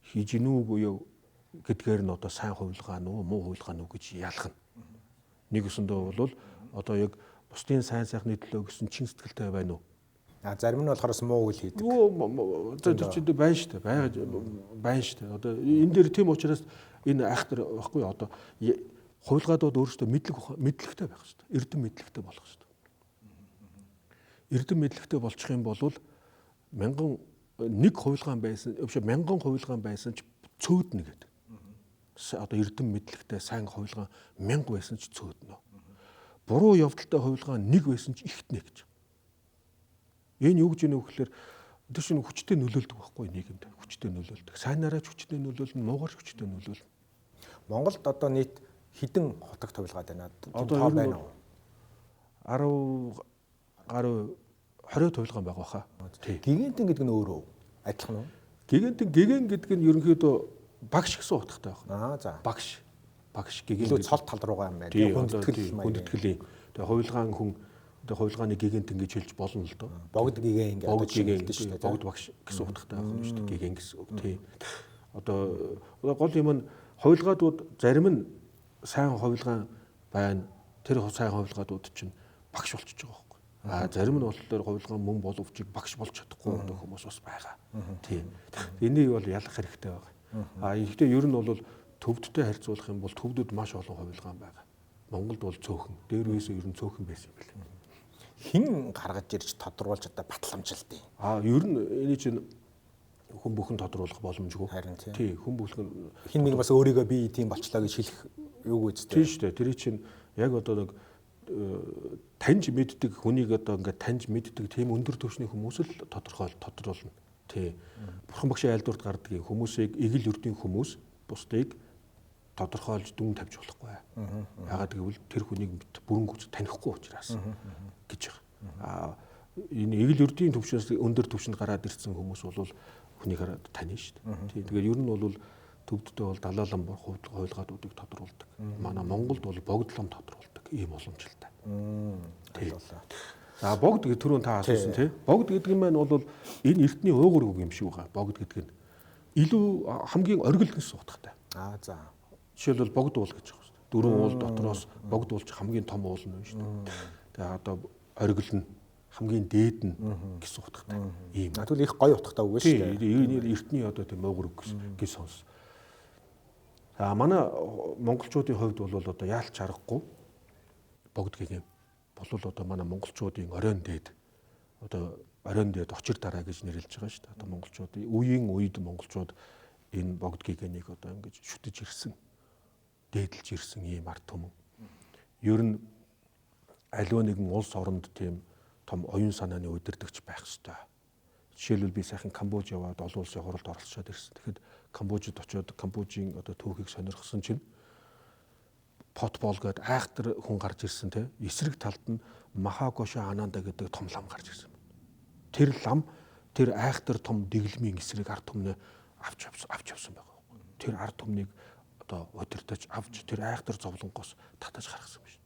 хийж гинүү буюу гэдгээр нь одоо сайн хувилгаан уу, муу хувилгаан уу гэж ялгана. Нэг өсөндөө бол одоо яг бусдын сайн сайхны төлөө гэсэн чин сэтгэлтэй байна уу?
Зарим нь болохоор муу үйл хийдэг.
Одоо байна шүү дээ. Байна шүү дээ. Одоо энэ дээр тийм учраас энэ айхтар баггүй одоо хувилгаадууд өөрсдөө мэдлэгтэй байх шүү дээ. Эрдэм мэдлэгтэй болох шүү дээ. Эрдэм мэдлэгтэй болчих юм бол мянган хувилгаан байсан ч цөөднө гэдэг. Одоо эрдэм мэдлэгтэй сайн хувилгаан 1000 байсан ч цөөднө. Буруу явдалтай хувилгаан 1 байсан ч ихтнэ гэж. Энэ юу гэж нөх гэхээр тэр чинь хүчтэй нөлөөлдөг байхгүй нийгэмд. Хүчтэй нөлөөлдөг. Сайнараа хүчтэй нөлөөлнө, муугаар хүчтэй нөлөөлнө.
Монголд одоо нийт хэдэн хотогт хувилгаад байна? Одоо байна уу? 20 хувилгаан байгаа хаа.
Гигантин
гэдэг нь өөрөө адилхан уу?
Гигант гэдэг нь ерөнхийдөө багш гэсэн утгатай байна.
За.
Багш гигант.
Илүү цол тал руугаа юм байна.
Хүндэтгэлийн. Тэгээ хувилгаан хүн хувилгааны гигант ингэж хэлж болно л доо.
Богд гигэн
гэдэг хэлдэг шүү дээ. Богд багш гэсэн утгатай байна шүү дээ. Гигэн гэсэн үг тий. Одоо гол юм нь хувилгаадууд зарим нь сайн хувилгаан байна. Тэр сайн хувилгаадууд чинь багш болчихж байгаа байхгүй. Зарим нь болохоор хувилгаан мөн боловч багш болж чадахгүй хүмүүс бас байгаа. Тийм. Энийг бол ялах хэрэгтэй байгаа. Ихтэй ер нь бол төвдтэй харьцуулах юм бол төвдөд маш олон хувилгаан байгаа. Монголд бол цөөхөн. Дээр үеэсээ ер нь цөөхөн байсан юм байна.
Хин гаргаж ирж тодруулж одоо батламжилтыг.
Ер нь энэ чинь хүн бүхэн тодруулах боломжгүй.
Харин
тий, хүн бүхэн
хин нэг бас өөрийгөө би тийм болчлоо гэж хэлэх юу үстэй.
Тийм шүү дээ. Тэр чинь яг одоо нэг таньж мэддэг хүнийг одоо ингээд таньж мэддэг тийм өндөр түвшний хүмүүс л тодруулна. Тий. Бурхан багшийн айлдварт гардаг хүмүүсийг эгэл ердийн хүмүүс бусдыг тодорхойлж дүн тавьж болохгүй. Яагаад гэвэл тэр хүнийг бүрэн гүйцэд танихгүй учраас гэж байгаа. Энэ эгэл ердийн төвшөөс өндөр түвшинд гараад ирсэн хүмүүс бол хүнийг хараад тань шүү дээ. Тэгээд ер нь бол төвддөө бол далаалан хуйлгаадуудыг тодруулдаг. Манай Монголд бол богдлом тодруулдаг ийм уламжлалтай. За богд гэдэг түрүүн та асуусан тий. Богд гэдэг нь маань бол энэ эртний уугур үг юм шиг байгаа. Богд гэдэг нь илүү хамгийн оргил гэсэн утгатай.
За.
Жишээлбэл богд уул гэж байгаа шүү дээ. Дөрвөн уул дотроос богд уулч хамгийн том уул нь шүү дээ. Тэгээ одоо оргил нь хамгийн дээд нь гэсэн утгатай. Ийм.
Тэгвэл их гоё утгатай үг шүү дээ.
Энэ эртний одоо тийм уугур үг гэж сонс. За манай монголчуудын хувьд бол одоо яалч харахгүй богд гэх юм бол одоо манай монголчуудын оройн дээд одоо оройн дээд очир дараа гэж нэрлэж байгаа шүү дээ. Одоо монголчуудын үеийн үед монголчууд энэ богд гэгэнийг одоо ингэж шүтэж ирсэн, дээдэлж ирсэн ийм ард түмэн. Ер нь аливаа нэгэн улс оронд тийм том оюун санааны удирдагч байх ёстой. Жишээлбэл би сайхан Камбож яваад олон улсын хуралд оролцоод ирсэн. Тэгэхэд Камбожид очиод Камбожийн одоо түүхийг сонирхсон чинь Потбол гэдэг айхтар хүн гарч ирсэн те. Эсрэг талд нь Махагошо Ананда гэдэг том лам гарч ирсэн. Тэр лам тэр айхтар том дэглэмийн эсрэг ард түмнээ авч явсан байгаа. Тэр ард түмнийг одоо удирдах авч тэр айхтар зовлонгоос татаж гаргасан байна.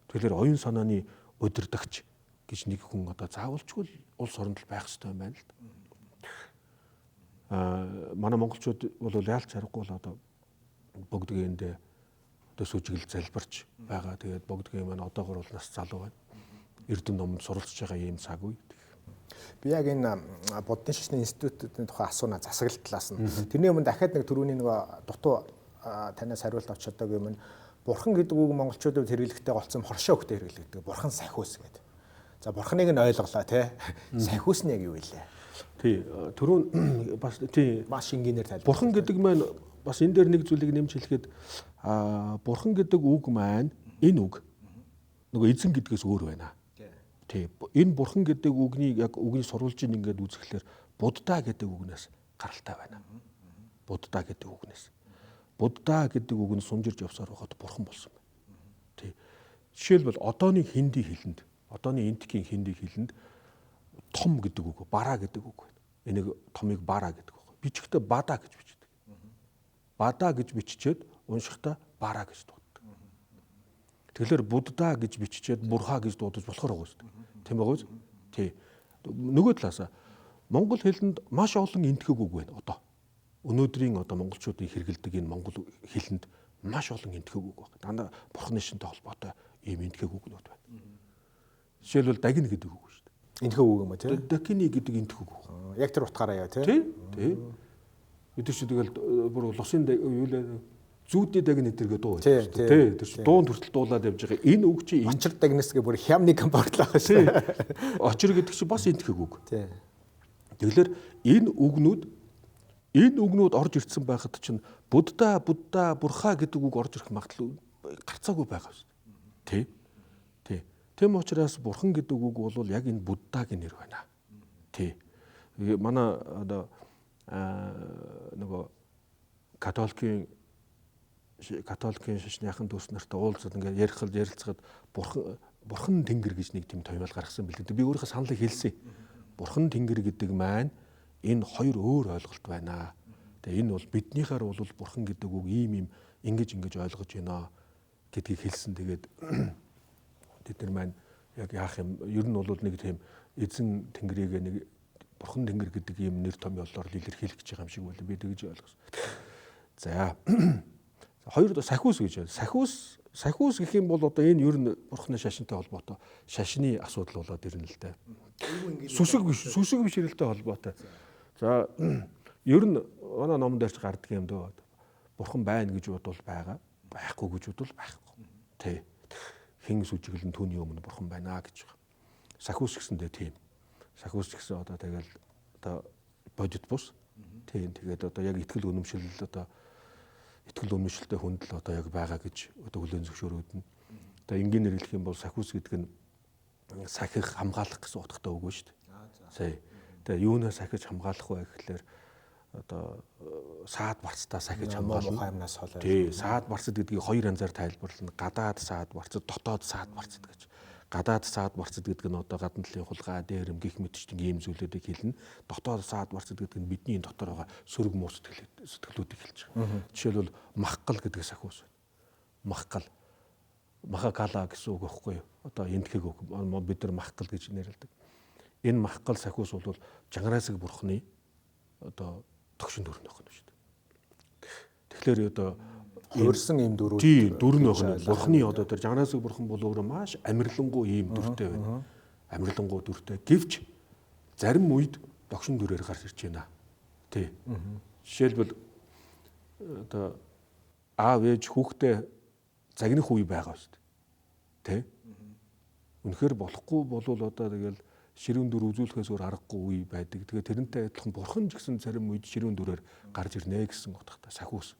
Тэгэхээр оюун санааны удирдагч гэж нэг хүн одоо заавалчгүй улс оронд байх хэрэгтэй юм байна л да. Манай монголчууд бол яалч харахгүй бол одоо богдгээндээ одоо сүжиглэл залбирч байгаа. Тэгээд богдгээ маань одоогор бол нас залуу байна. Эрдэм номонд суралцж байгаа ийм цаг үе.
Би яг энэ Буддын шашны институтын тухай асууна засаглал талаас нь. Тэрний өмнө дахиад нэг түрүүний нэг дутуу танаас хариулт авч чадаагүй юм. Бурхан гэдэг үг монголчуудад хэрэглэхдээ голцсон хоршоо хөхтэй хэрэглэдэг. Бурхан сахиус гэдэг. За бурханыг нь ойлголоо тий. Сахиус нь яг юу вэ?
Тий. Түрүүн бас тий
маш энгийнээр тайлбар.
Бурхан гэдэг маань бас энэ дээр нэг зүйлийг нэмж хэлэхэд бурхан гэдэг үг маань энэ үг нөгөө эзэн гэдгээс өөр байна. Тий. Энэ бурхан гэдэг үгний яг үгний сурвалжийг ингээд үзэхлээр Будда гэдэг үгнээс гаралтай байна. Будда гэдэг үгнээс. Будда гэдэг үг нь сунжирж явсаар байхад бурхан болсон байна. Тий. Жишээлбэл одооны хинди хэлэнд, одооны энтхийн хинди хэлэнд том гэдэг үг, бара гэдэг үг байна. Энийг томыг бара гэдэг үг. Бичихдээ бада гэж бичдэг. Бада гэж биччихэд уншихдаа бара гэж дууддаг. Тэгэхээр Будда гэж биччихэд бурха гэж дуудаж болохоор байгаа шүү дээ. Тийм байгаа үү? Тий. Нөгөө талаасаа монгол хэлэнд маш олон энтхэг үг байна одоо. Өнөөдрийн одоо монголчуудын хэрэгэлдэг энэ монгол хэлэнд маш олон энтхэг үг байна. Дандаа бурхны шинтэй холбоотой ийм энтхэг үгнүүд байна. Жишээлбэл дагин гэдэг үг шүү дээ.
Энтхэг үг юм ба тий.
Дакини гэдэг энтхэг үг.
Яг тэр утгаараа яа тий.
Тий. Бид чи тэгэл бүр лусын юу лээ зүүдний дагин эдэргээ дуу байдаг шүү дээ. Тэр чи дуун төртөл дуулаад явж байгаа. Энэ үг чи
очир дагнас гэх бүр хямны компортлаа байгаа шүү.
Очир гэдэг чи бас энтхэг үг.
Тий.
Тэгэхээр энэ үгнүүд орж ирсэн байхад чинь Будда, Бурха гэдэг үг орж ирэх магадлал гарцаагүй байгаа шүү дээ. Тий. Тэм учраас Бурхан гэдэг үг бол яг энэ Буддагийн нэр байна. Тий. Манай одоо нөгөө католикийн шашныхан дүүс нартай уулзаад ингээд ярилцахад бурхан тэнгэр гэж нэг тийм томьёол гаргасан бэлээ. Би өөрийнхөө саналыг хэлсэн. Бурхан тэнгэр гэдэг маань энэ хоёр өөр ойлголт байна. Тэгээ энэ бол биднийхээр бол бурхан гэдэг үг ийм ингэж ойлгож байна гэдгийг хэлсэн. Тэгээд тэд нар маань яг яах юм ер нь бол нэг тийм эзэн тэнгэрийг нэг бурхан тэнгэр гэдэг ийм нэр томьёолоор илэрхийлэх гэж байгаа юм шиг байлаа. Би тэгж ойлгосон. За хоёр сахиус гэж байна. Сахиус гэх юм бол одоо энэ ер нь бурхны шашинтай холбоотой шашны асуудал болоод ирнэ л дээ. Сүсэг биш ирэлтэй холбоотой. За ер нь манай номон дээрч гардаг юм дөө. Бурхан байна гэж бодвол байгаа, байхгүй гэж бодвол байхгүй. Тэ. Хэн сүжиглэн түүний өмнө бурхан байна гэж байгаа. Сахиус гэсэндээ тийм. Сахиус гэсэн одоо тэгэл одоо бодит бус. Тийм тэгээд одоо яг итгэл үнэмшилтэй хүнд л одоо яг байгаа гэж одоо хүлээн зөвшөөрөгдөн. Одоо энгийн нэрлэх юм бол сахиус гэдэг нь сахих хамгаалах гэсэн утгатай үг шүү дээ. Сая. Тэгээ юунаас сахиж хамгаалах вэ гэхлээр одоо саад барцтай сахиж
муу
хамгаална.
мухай юмнаас хол.
Тий, саад барцад гэдгийг хоёр янзаар тайлбарлана. Гадаад саад барцад, дотоод саад барцад гэж. Гадаад саад барцад гэдэг нь одоо гадна талын хулгай, дээрэм гих мэтчтэн ийм зүйлүүдийг хэлнэ. Дотоод саад барцад гэдэг нь бидний дотор байгаа сөрөг муу сэтгэлүүдийг хэлж байгаа. Жишээлбэл махгал гэдэг сахиус. Махгал, махакала гэсэн үг байхгүй юу? Одоо энтхэг үг. Бид нар махгал гэж нэрлэдэг. Энэ махгал сахиус бол Жангараасаг бурхны одоо тогшин дүр нөх юм шүү дээ. Тэгэхээр одоо
хувирсан ийм дөрүүд.
Тий, дүр нөх нь бурхны одоо тэр Жангараасаг бурхан бол өөрөө маш амирлангуй ийм дүртэй байна. Амирлангуй дүртэй. Гэвч зарим үед тогшин дүрээр гарч ирж байна. Тий. Жишээлбэл одоо аав ээж хүүхдээ загнах үе байгаа шүү дээ. Тэ? Үнэхээр болохгүй болвол одоо тэгэл ширүүн дүр үзүүлэхээс өөр аргагүй үе байдаг. Тэгээ тэрнтэй адилхан бурхан ч гэсэн зарим үед ширүүн дүрээр гарч ирнэ гэсэн утгатай сахиус.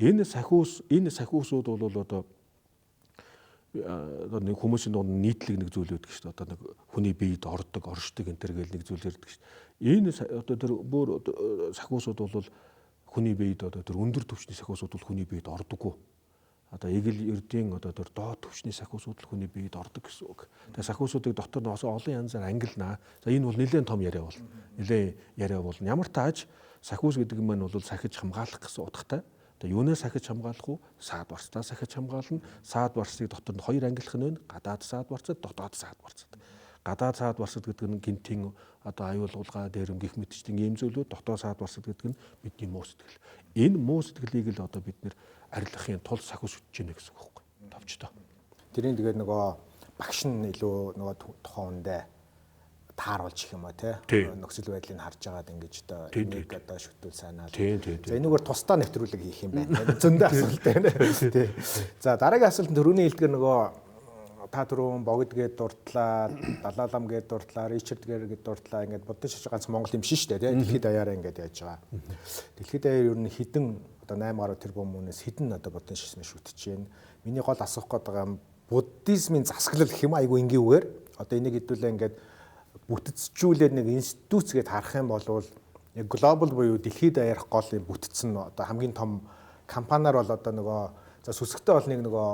Энэ сахиусууд бол одоо нэг хүмүүсийн дунд нийтлэг нэг зүйл байдаг шүү дээ. Одоо нэг хүний биед ордог, оршдог энэ төр гэл нэг зүйл ярьдаг шүү дээ. Энэ одоо тэр бүр сахиусууд бол хүний биед одоо тэр өндөр түвшний сахиусууд бол хүний биед ордоггүй. Одоо эгэл эрдийн одоо тэр доод түвшний сахиусууд л хүний биед ордог гэсэн үг. Тэгээ сахиусуудыг дотор нь олон янзаар ангилнаа. За энэ бол нэлээд том яриа бол. Нэлээд яриа бол. Ямар тааж сахиус гэдэг нь бол сахиж хамгаалах гэсэн утгатай. Тэгээ юунаас сахиж хамгаалах уу? Саад барцтай сахиж хамгаална. Саад барцыг дотор нь хоёр ангилах нь байна. Гадаад саад барцад, дотоод саад барцад. Гадаад саад барцад гэдэг нь гинтийн одоо аюул гулгай дээрэм гих мэтчтэн ийм зүйлүүд, дотоод саад барцад гэдэг нь бидний муу сэтгэл. Энэ муу сэтгэлийг л одоо бид нэр арилгахын тулд сахиус үтж гэнэ гэсэн үг байхгүй. Товчтой.
Тэрийн тэгээд нөгөө багш нь илүү нөгөө тухайн үндэ тааруулж их юм а тий. Нөхцөл байдлыг харж байгаад ингэж одоо энийг одоо шүтүүл сайнаа. За энэгээр тусдаа нэвтрүүлэг хийх юм байна. Зөндөө асуулт байна. Тий. За дараагийн асуулт төрөний хэлдгэр нөгөө та түрүүн богд гээд дурдлаа, далаалам гээд дурдлаа, Ричард гээд дурдлаа ингээд бодсон шиш ганц Монгол юм шин шүү дээ тий. Дэлхийд даяараа ингээд яаж байгаа. Дэлхийд даяар ер нь хідэн одоо 8 гаруй тэрбум хүнээс хідэн одоо бодсон шишмэ шүтэж байна. Миний гол асуух гээд байгаа юм буддизмын засаглал гэх юм айгу энгийгээр одоо энийг хэдүүлээ ингээд бүтцжүүлээд нэг институц гээд харах юм бол яг глобал буюу дэлхийд даяарх гол юм бүтцэн одоо хамгийн том компаниар бол одоо нөгөө за сүсгтээ бол нэг нөгөө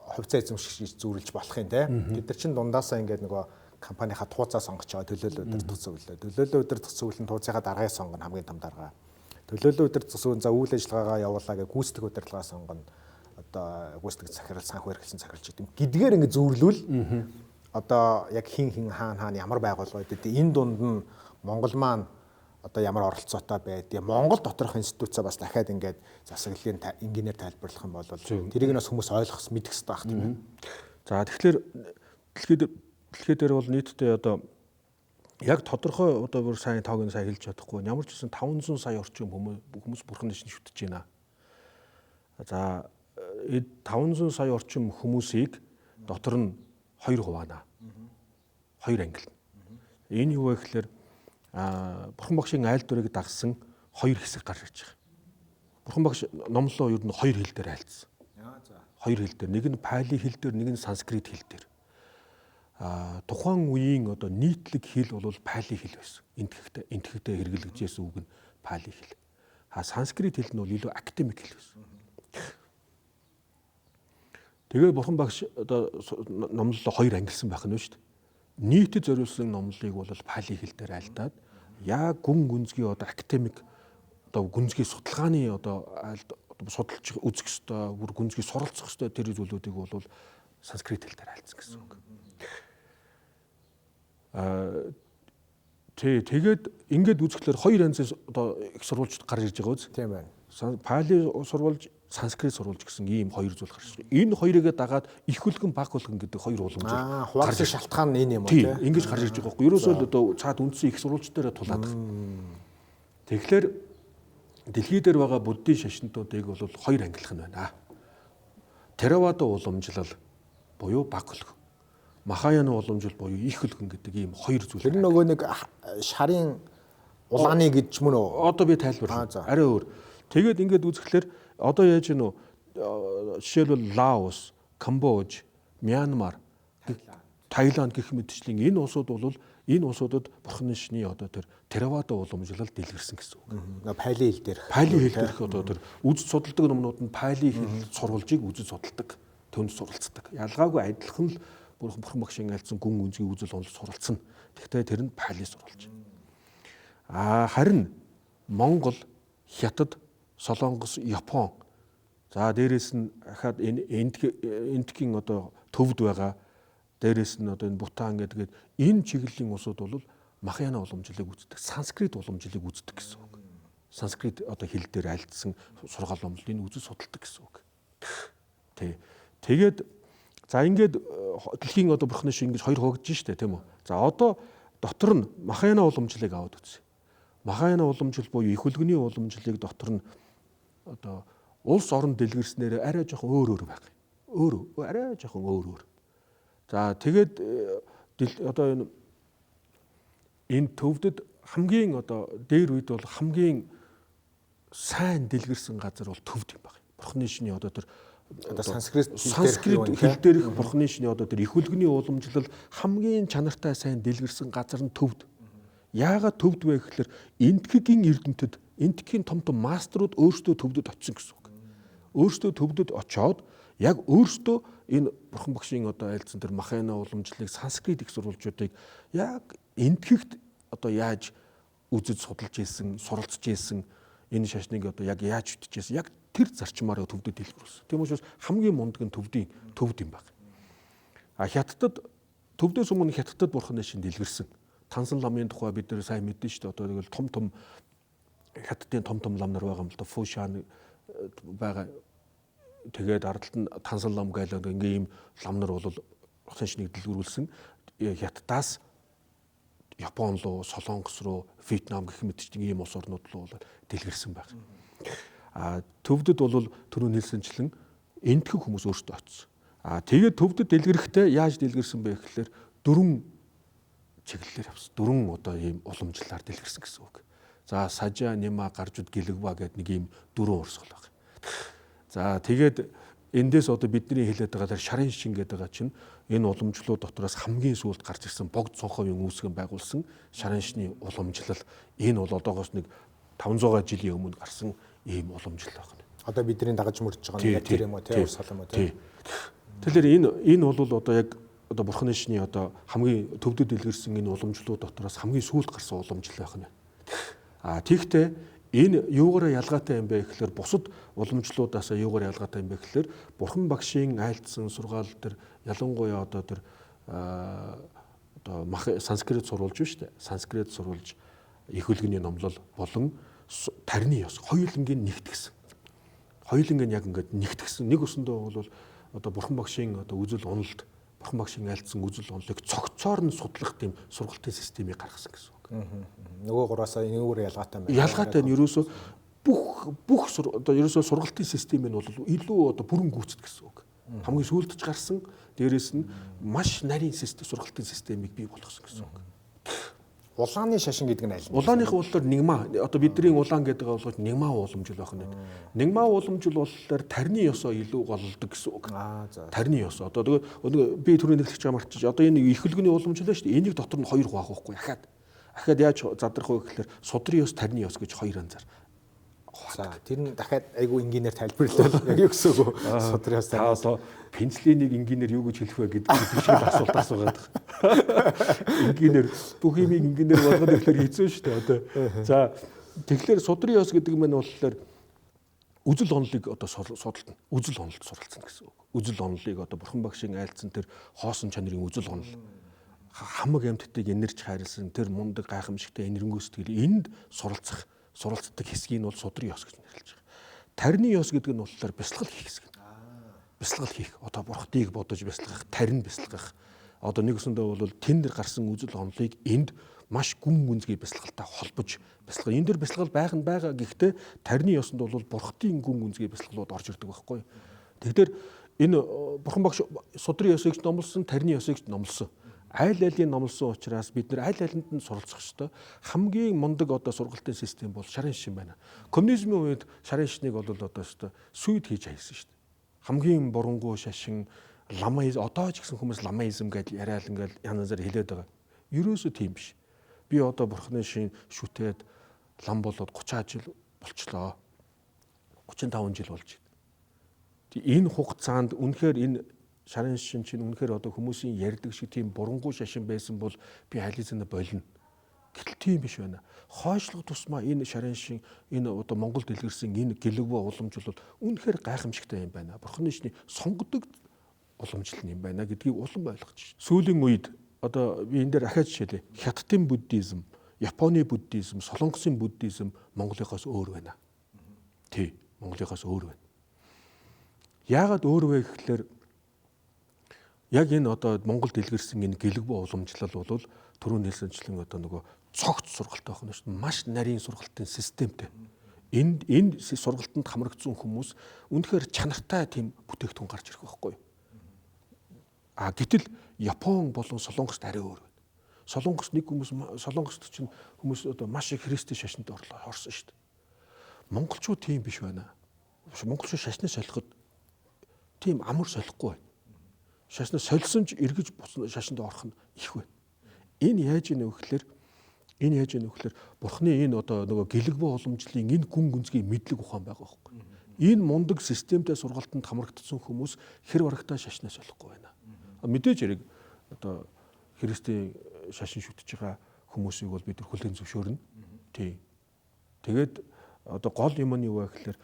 хувьцаа эзэмшиж зүүрлж болох юм те. Бид нар чинь дундаасаа ингээд нөгөө компанийнхаа тууцаа сонгож байгаа төлөөлөл удирдах зөвлөлөө. Төлөөлөл удирдах зөвлөл нь тууцынхаа даргыг сонгоно хамгийн том дарга. Төлөөлөл удирдах зөвлөл за үйл ажиллагаагаа явуулаа гэж гүйцэтгэх удирдлагаа сонгоно. Одоо гүйцэтгэх захирал санхүү эрхлэн захиралч гэдгээр ингээд зүүрлүүл одоо яг хин хаана ямар байгууллагууд гэдэг энэ дунд нь Монгол маань одоо ямар оролцоотой байдгийг Монгол доторх институцаа бас дахиад ингээд засаглалын инженеэр тайлбарлах юм бол тэрийг нь бас хүмүүс ойлгох мэдэх хэрэгтэй байх тийм ээ.
За тэгэхээр дэлхийд дээр бол нийтдээ одоо яг тодорхой одоо бүр сайн тоог нь сайн хэлж чадахгүй ямар ч гэсэн 500 сая орчим хүмүүс бурхны шин шүтэж байна. За 500 сая орчим хүмүүсийг дотор нь 2 хуваана. 2 ангилна. Энэ юу вэ гэхээр бурхан багшийн айл дүрийг дагсан 2 хэсэг гарч ирж байгаа. Бурхан багш номлоо ер нь 2 хэл дээр айлцсан. 2 хэл дээр нэг нь пали хэл дээр нэг нь санскрит хэл дээр. Тухайн үеийн одоо нийтлэг хэл бол пали хэл байсан. Энтхэгтэй хэрэглэгдсэн үг нь пали хэл. Санскрит хэл нь бол илүү академик хэл байсан. Тэгээ бурхан багш одоо номлолоо 2 ангилсан байх нь шүү дээ. Нийтэд зориулсан номлолыг бол пали хэл дээр айлдаад яг гүн гүнзгий одоо академик одоо гүнзгий судалгааны одоо судалж үзэх ёстой, бүр гүнзгий суралцах ёстой тэр зүйлүүдийг бол санскрит хэл дээр айлдсан гэсэн үг. Тэгээд ингээд үзэхлээр 2 янзын одоо их сурвалж гарч ирж байгаа үз.
Тийм байна.
Пали сурвалж, санскрит сурвалж гэсэн ийм 2 зүйл гарч ирж байгаа. Энэ хоёрыг дагаад их хөлгөн баг хөлгөн гэдэг 2 уламж.
Хуваалцах шалтгаан нь энэ юм уу тийм.
Ингэж гарч ирж байгаа байхгүй. Ерөөсөө л одоо цаад үндсэн их сурвалж дээр тулаад. Тэгэхээр дэлхий дээр байгаа буддийн шашнтуудыг бол 2 ангилах нь байна. Theravada уламжлал буюу баг хөлгөн. Махаяна уламжлал буюу их хөлгөн гэдэг ийм 2 зүйл.
Тэр нөгөө нэг шарын улааны гэж мөн үү?
Одоо би тайлбарлая. Арай өөр. Тэгээд ингээд үзэхлээр одоо яаж гэнэ жишээлбэл Лаос, Камбож, Мянмар, Таиланд гэх мэтчлэн энэ улсууд бол Энэ улсуудад Бурхны шний одоо тэр теравада уламжлал дэлгэрсэн гэсэн үг.
Пали хэл дээрх.
Пали хэл дээрх одоо тэр үзэж судалдаг номнууд нь пали хэл сурвалжийг үзэж судалдаг, төнд суралцдаг. Ялгаагүй адилхан л Бурхан багшийн альцсан гүн үнзгийн үзэл онол суралцсан. Гэхдээ тэр нь пали сурвалж. Харин Монгол, Хятад, Солонгос, Япон за дээрэс нь ахаад энэ энтхийн одоо төвд байгаа дээрэс нь одоо энэ Бутан гэдэг энэ чиглэлийн улсууд бол Махаяна уламжлалыг үздэг, санскрит уламжлалыг үздэг гэсэн үг. Санскрит одоо хэл дээр альдсан сургаал номлолыг үзэж судалдаг гэсэн үг. Тэгээд за ингээд дэлхийн одоо Бурхны шиг ингэж хоёр хуваагдж штэ тийм үү. За одоо дотор нь Махаяна уламжлалыг аваад үзье. Махаяна уламжлал буюу их хөлгөний уламжлалыг дотор нь одоо улс орон дэлгэрснээр арай жоохон өөр байх. Арай жоохон өөр. За тэгээд одоо энэ төвдөд хамгийн одоо дээр үед бол хамгийн сайн дэлгэрсэн газар бол төвд юм байна. Бурхны шний одоо тэр
санскрит
хэл дээрх Бурхны шний одоо тэр их хөлгөний уламжлал хамгийн чанартай сайн дэлгэрсэн газар нь төвд. Яагаад төвд вэ гэхээр энтхийн эрдэмтэд энтхийн том маструуд өөрсдөө төвдөд очисон гэсэн үг. Өөрсдөө төвдөд очоод яг өөрсдөө энэ Бурхан багшийн одоо айлцсан тэр Махаяна уламжлалыг санскрит их сурвалжуудыг яг энтхэгт одоо яаж үзэж судалж ийсэн, суралцж ийсэн энэ шашныг одоо яг яаж үтж ийсэн яг тэр зарчмаараа төвдөд дэлгэрүүлсэн. Тийм учраас хамгийн мундаг нь төвд юм байна. Хятадд төвдөөс өмнө Хятадд Бурханы шин дэлгэрсэн. Тансан ламын тухай бид нэр сайн мэдэн шүү дээ. Одоо тэгэл том Хятадын том лам нар байгаа юм л да. Фушан байгаа. Тэгээд ардалт нь Тансан лам гайлаа ингээм ийм лам нар бол Бурханы шинийг дэлгэрүүлсэн. Хятадаас Япон руу, Солонгос руу, Вьетнам гэх мэт чинь ийм улс орнууд руу дэлгэрсэн байна. Төвдөд бол түрүү хэлсэнчлэн энтхэн хүмүүс өөрсдөө очсон. Тэгээд төвдөд дэлгэрэхдээ яаж дэлгэрсэн бэ гэхээр 4 чиглэлээр явсан. 4 одоо ийм уламжлалаар дэлгэрсэн гэсэн үг. За Сажа, Нима, Гаржуд, Гэлэгба гэдэг нэг ийм 4 урсгал байна. За тэгээд эндээс одоо бидний хэлээд байгаа тэр шарын шин гэдэг байгаа чинь энэ уламжлалууд дотроос хамгийн сүүлд гарч ирсэн богд цонховын үүсгэн байгуулсан шарын шины уламжлал. Энэ бол одоогоос нэг 500 жилийн өмнө гарсан ийм уламжлал байна.
Одоо бидний дагаж мөрдөж байгаа нэг тэр юм уу тийм урсгал юм уу тийм.
Тэгэхээр энэ бол одоо яг одоо Бурханы шний одоо хамгийн төвдөд дэлгэрсэн энэ уламжлалууд дотроос хамгийн сүүлд гарсан уламжлал байна. Тэгэхдээ энэ юугаараа ялгаатай юм бэ гэхээр бусад уламжлалуудаасаа юугаар ялгаатай юм бэ гэхээр Бурхан багшийн айлдсан сургаал төр ялангуяа одоо тэр одоо санскрит сурвалж шүү дээ. Санскрит сурвалж их хөлгөний номлол болон тарины ёс хоёулангийн нэгтгсэн. Хоёулангийн яг ингээд нэгтгсэн. Нэг өсөндөө бол одоо Бурхан багшийн одоо үзэл онолд Бурхан багшийн айлдсан үзэл онолыг цогцоор нь судлах тийм сургалтын системийг гаргасан гэсэн үг.
Нөгөө гураасаа энэгээр ялгаатай байна.
Ялгаатай нь ерөөсөө бүх одоо ерөөсөө сургалтын систем нь бол илүү одоо бүрэн гүйцэд гэсэн үг. Хамгийн сүүлдж гарсан дээрээс нь маш нарийн сургалтын системийг бий болгосон гэсэн үг.
Улааны шашин гэдэг нь аль нь?
Улааных болохоор Нингма одоо бидний улаан гэдэг болохоор Нингма уламжил байх нь. Нингма уламжил болохоор тарины ёсоо илүү голлдог гэсэн үг. Тарины ёсоо. Одоо би түрүүний хэлж байгаа марчиж одоо энэ их хөлгөний уламжил байна шүү дээ. Энийг дотор нь 2 хуваахгүй ахаад яаж задрах вэ гэхээр судрын ёс, тарины ёс гэж 2 анзаар.
За тэр нь дахиад айгүй энгийнээр тайлбарлал яг юу гэсэн үг вэ? Судрын ёс.
Та одоо пенслийн энгийнээр юу гэж хэлэх вэ гэдэг шиг асуулт асуугаад байгаа. Энгийнээр бүх юм энгийнээр болгоод ирэхээр хэцүү шүү дээ одоо. За тэгэхээр судрын ёс гэдэг нь болохоор үзэл онолыг одоо судална. Үзэл онолд суралцсан гэсэн үг. Үзэл онолыг одоо Бурхан багшийн айлдсан тэр хоосон чанарын үзэл онол хамаг амьтдыг энэрч хайрлсан тэр мундаг гайхамшигтай энэрнгөө сэтгэл энд суралцдаг хэсгийг нь бол судрын ёс гэж нэрлэж байгаа. Тарины ёс гэдэг нь болохоор бясалгал хийх хэсэг. Бясалгал хийх. Одоо бурхтыг бодож бясалгах, тарин бясалгах. Одоо нэг өсөндөө бол тэнд гарсан үзэл онолыг энд маш гүн гүнзгий бясалгалтай холбож бясалгал. Энэ дэр бясалгал байгаа гэхдээ тарины ёсонд бол бурхтын гүн гүнзгий бясалгалууд орж ирдэг байхгүй. Тэгэхээр энэ Бурхан багш судрын ёсыг номлосон, тарины ёсыг номлосон. Айл-айлын номлосон учраас бид нэр айл-айланд нь суралцах ёстой. Хамгийн мундаг одоо сургалтын систем бол шарын шин байна. Коммунизмын үед шарын шинийг бол одоо өстой сүйд хийж хайсан шүү дээ. Хамгийн бурангуй шашин ламаизм одоо ч гэсэн хүмүүс ламаизм гэж яриад ингээл янз янзаар хэлээд байгаа. Ерөөсөө тийм биш. Би одоо бурхны шин шүтээд лам болоод 30 жил болчлоо. 35 жил болж байна. Энэ хугацаанд үнэхээр энэ шарын шин чинь үнэхээр одоо хүмүүсийн ярьдаг шиг тийм бурангуй шашин байсан бол би хайлизна болно. Гэтэл тийм биш байна. Хойшлох тусмаа энэ шарын шин энэ одоо Монгол дэлгэрсэн энэ гэлэгбүү уламжлал үнэхээр гайхамшигтай юм байна. Бурхны шний сонгодог уламжлал юм байна гэдгийг улам ойлгож байна. Сүүлийн үед одоо би энэ дээр ахаад жишээлээ. Хятадын буддизм, Японы буддизм, Солонгосын буддизм Монголынхоос өөр байна. Тий, Монголынхоос өөр байна. Яагаад өөр вэ гэхлээр яг энэ одоо Монгол дэлгэрсэн энэ гэлэгбүү уламжлал бол түрүүн хэлсэнчлэн одоо нөгөө цогц сургалт байх нь шүү дээ. Маш нарийн сургалтын системтэй. Энэ сургалтанд хамрагдсан хүмүүс үнэхээр чанартай тийм бүтээгдэхүүн гарч ирэх байхгүй юу? Гэтэл Япон болон Солонгост арай өөр байна. Солонгост чинь хүмүүс одоо маш их христийн шашинд орсон шүү дээ. Монголчууд тийм биш байна. Монголчууд шашнаа солиход тийм амар солихгүй байна. Шашнаа сольсон ч эргэж буцна шашинд орох нь их байна. Энэ яаж ийнэ вэ гэхэлэр бурхны энэ одоо нөгөө гэлэгбүү уламжлалын энэ гүн гүнзгий мэдлэг ухаан байгаа байхгүй. Энэ мундаг системтэй сургалтанд хамрагдсан хүмүүс хэр барагтаа шашнаа солихгүй байна. Мэдээж хэрэг одоо христийн шашин шүтэж байгаа хүмүүсийг бол бид хүлээн зөвшөөрнө. Тий. Тэгээд одоо гол юм нь юу вэ гэхэлэр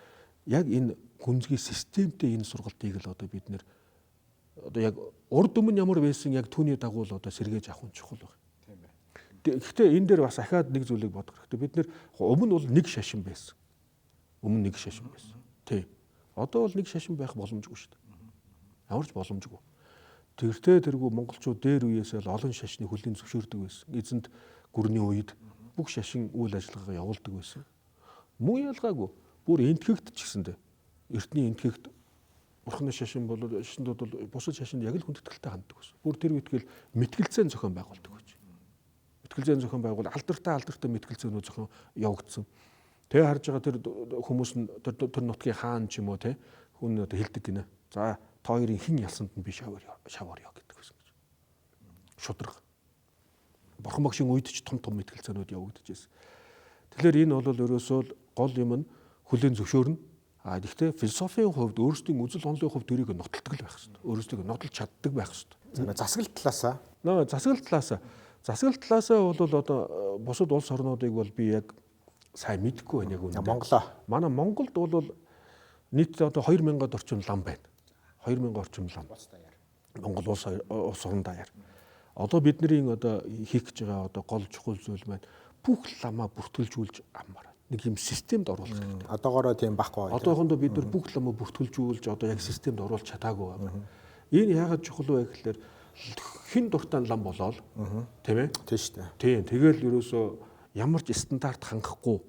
яг энэ гүнзгий системтэй энэ сургалтыг л одоо бид нэр одоо яг урд өмнө ямар байсан яг түүний дагуу л одоо сэргээж авах нь чухал байна. Тийм байна. Гэхдээ энэ дээр бас ахаад нэг зүйлийг бодох хэрэгтэй. Бид нэр өмнө бол нэг шашин байсан. Тий. Одоо бол нэг шашин байх боломжгүй шүү дээ. Ямар ч боломжгүй. Тэргүй монголчууд дээр үеэсээ л олон шашны хүлээн зөвшөөрдөг байсан. Эзэнт гүрний үед бүх шашин үйл ажиллагаагаа явуулдаг байсан. Мөн ялгаагүй. Бүр энтгэгт ч гэсэндээ эртний энтгэгт бурхны шашин бол шашиндууд бол бусад шашинд яг л хүндэтгэлтэй ханддаг байсан. Бүр тэр үтгэл мэтгэлцэн зохион байгуулдаг гэж. Мэтгэлцэн зохион байгуул алдартай мэтгэлцээнүүд зохион явагдсан. Тэгээ харж байгаа тэр хүмүүс нь тэр нутгийн хаан ч юм уу те хүн одоо хэлдэг гинэ. За та хоёрын хин ялсанд нь би шавар ёо гэдэг байсан гэж. Шудраг. Бурхан багшийн үед ч том мэтгэлцээнүүд явагдаж байсан. Тэгэхээр энэ бол ерөөсөө гол юм нь хүлээн зөвшөөрнө. Гэхдээ философийн хувьд өөрсдийн үзэл онолын хувьд тэрийг нотолдог байх хэрэгтэй. Өөрсдөө нотолж чаддаг байх хэрэгтэй.
Засаглал талаасаа.
Засаглал талаасаа бол одоо бусад улс орнуудыг бол би яг сайн мэдэхгүй байна яг үнэ.
Монголоо.
Манай Монголд бол нийт одоо 2000-ад орчим лам байна. 2000 орчим лам. Монгол улс орон даяар. Одоо бидний одоо хийх гэж байгаа одоо гол чухал зүйл маань бүх ламаа бүртгэлжүүлж аммаар. Нэг юм системд оруулах хэрэгтэй.
Одоогоороо тийм байхгүй.
Одоохондоо бид нар бүх ламаа бүртгэлжүүлж одоо яг системд оруулж чадаагүй байна. Энэ яагаад чухал вэ гэхэлэр хин дуртай лам болоод тийм ээ?
Тийм шүү дээ.
Тийм. Тэгэл ерөөсөө ямар ч стандарт хангахгүй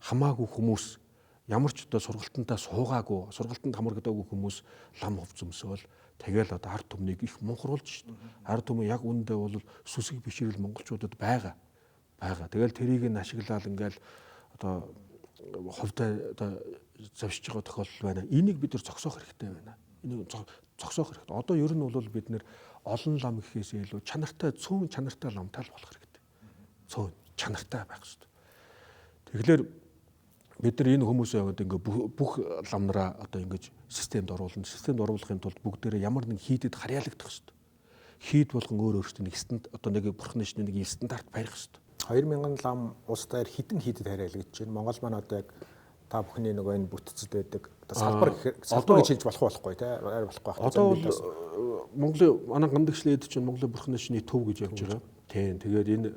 хамаагүй хүмүүс ямар ч одоо сургалтантаа суугаагүй, сургалтанд хамрагдаагүй хүмүүс лам хувцсөмсөөл тэгэл одоо ард түмнийг их мунхруулж шүү дээ. Ард түмэн яг үүндээ бол сүсэг бишрэл монголчуудад байгаа. Тэгэл тэрийг нь ашиглаад ингээл одоо ховдоо одоо завшиж байгаа тохиолдол байна. Энийг бид нар зогсоох хэрэгтэй байна. Энийг зогсоох хэрэгтэй. Одоо ер нь бол бид нэр олон лам гэхээс илүү цөөн чанартай ламтай л болох хэрэгтэй. Цөөн чанартай байх хэрэгтэй. Тэгэхээр бид нар энэ хүмүүсээ ингээ бүх ламнараа одоо ингэж системд оруулна. Системд оруулахын тулд бүгдээрээ ямар нэг хийдэд харьяалагдах хэрэгтэй. Хийд болгон өөрөөсөө нэг бурхны шний нэг стандарт барих хэрэгтэй.
2000 лам улс даяар хідэн хийдэд харьяалагдаж байна. Монгол маань одоо яг та бүхний нөгөө энэ бүтцэд байдаг салбар гэж хэлж болохгүй тий болохгүй байх.
Одоо Монголын манай гандагчлаад чинь Монголын бурхны шний төв гэж явж байгаа. Тийм. Тэгээд энэ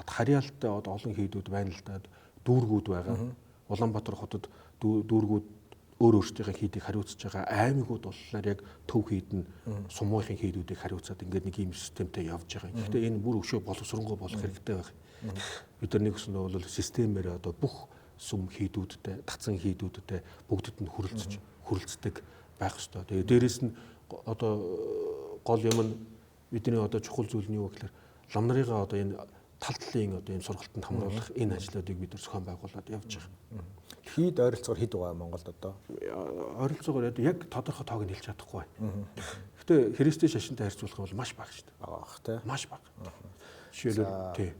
харьяалтай олон хийдүүд байна л да. Дүүргүүд байгаа. Улаанбаатар хотод дүүргүүд өөрсдийнхээ хийдийг хариуцж байгаа. Аймагуд болохоор яг төв хийд нь сумуухийн хийдүүдийг хариуцаад ингээд нэг ийм системтэй явж байгаа. Гэхдээ энэ бүр өшөө боловсронгуй болох хэрэгтэй байх. Бид нар нэг өснөө бол системээр одоо бүх сум хийдүүдтэй, татсан хийдүүдтэй бүгдэд нь хүрэлцдэг байх ёстой. Тэгээ дээрэс нь одоо гол юм нь бидний одоо чухал зүйл нь юу гэхээр лам нарыгаа одоо энэ тал талын одоо энэ сургалтанд хамруулах энэ ажлуудыг бид нар зохион байгуулад явж байгаа.
Хийд ойролцоогоор хэд байгаа Монголд одоо?
Ойролцоогоор яг тодорхой тоог нь хэлж чадахгүй байна. Гэхдээ христийн шашинтай харьцуулах бол маш бага шүү дээ.
Бага бах тий.
Маш бага. Жишээлбэл тий.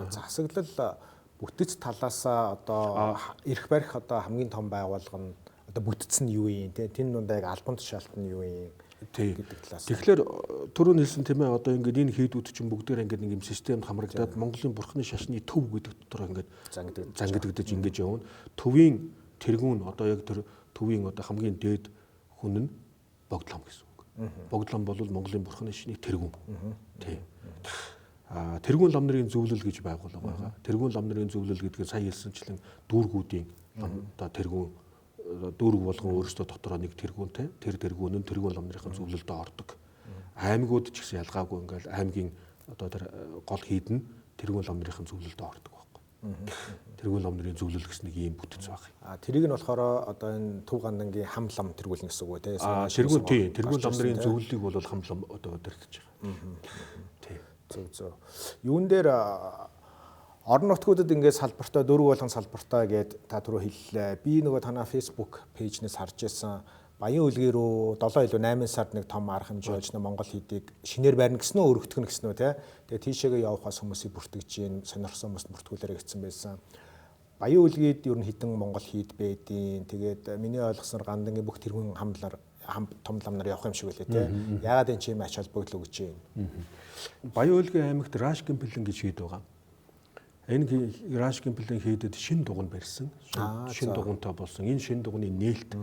Засаглал бүтэц талаасаа одоо эрх барих одоо хамгийн том байгууллага нь одоо бүтц нь юу юм те тэн дундаа яг албан тушаалт нь юу юм гэдэг талаас.
Тэгэхээр түрүү хэлсэн тийм ээ одоо ингээд энэ хийдүүд чинь бүгдээр ингээд нэг юм системд хамрагдаад Монголын бурхны шашны төв гэдэг дотор ингээд зангидагдаж ингэж явна. Төвийн тэргүүн одоо яг тэр төвийн одоо хамгийн дээд хүн нь богдлом гэсэн үг. Богдлом бол Монголын бурхны шашны тэргүүн. Тий. Тэргүүн лам нарын зөвлөл гэж байгууллага байгаа. Тэргүүн лам нарын зөвлөл гэдгийг сая хэлсэнчлэн дүүргүүдийн одоо тэргүүн дүүрэг болгон өөрсдөө дотороо нэг тэргүүнтэй тэр тэргүүн нь тэргүүн лам нарын зөвлөлдөө ордог. Аймагуд ч гэсэн ялгаагүй ингээл аймгийн одоо тэр гол хийд нь тэргүүн лам нарын зөвлөлдөө ордог байхгүй. Тэргүүн лам нарын зөвлөл гэсэн нэг ийм бүтэц байгаа.
Тэрийг нь болохоор одоо энэ Төв гандангийн хам лам тэргүүлнэ гэсэн үг тий.
Тэргүүн лам нарын зөвлөлийг бол хам лам одоо өдөртөж байгаа.
Зөв. Юун дээр орон нутгуудад ингээд салбартаа дөрөв болгон салбартаа гээд та түрүү хэллээ. Би нөгөө танаа Facebook пэйжнээс харж байсан Баян үлгий рүү 7 илүү 8 сард нэг том арга хэмжээ очно Монгол хийдийг шинээр барина гэсэн үү өргөтгөн гэсэн үү те. Тэгээ тийшээгээ явахаас хүмүүсийг бүртгэж гин сонирхсан хүмүүст бүртгүүлээрэй гэсэн байсан. Баян үлгийд ер нь хідэн Монгол хийд байдیں۔ Тэгээд миний ойлгосноор гандангийн бүх тэргүүн хамтлаар том лам нар явах юм шиг үлээ те. Яагаад энэ чим ач холбогдол өгч юм.
Баян үлгийн аймагт Рашкин бэлэн гэж хэд байгаа. Энэ Рашкин бэлэн хийдэд шин дугуйн барьсан. Шин дугуйнтай болсон. Энэ шин дугуйны нээлт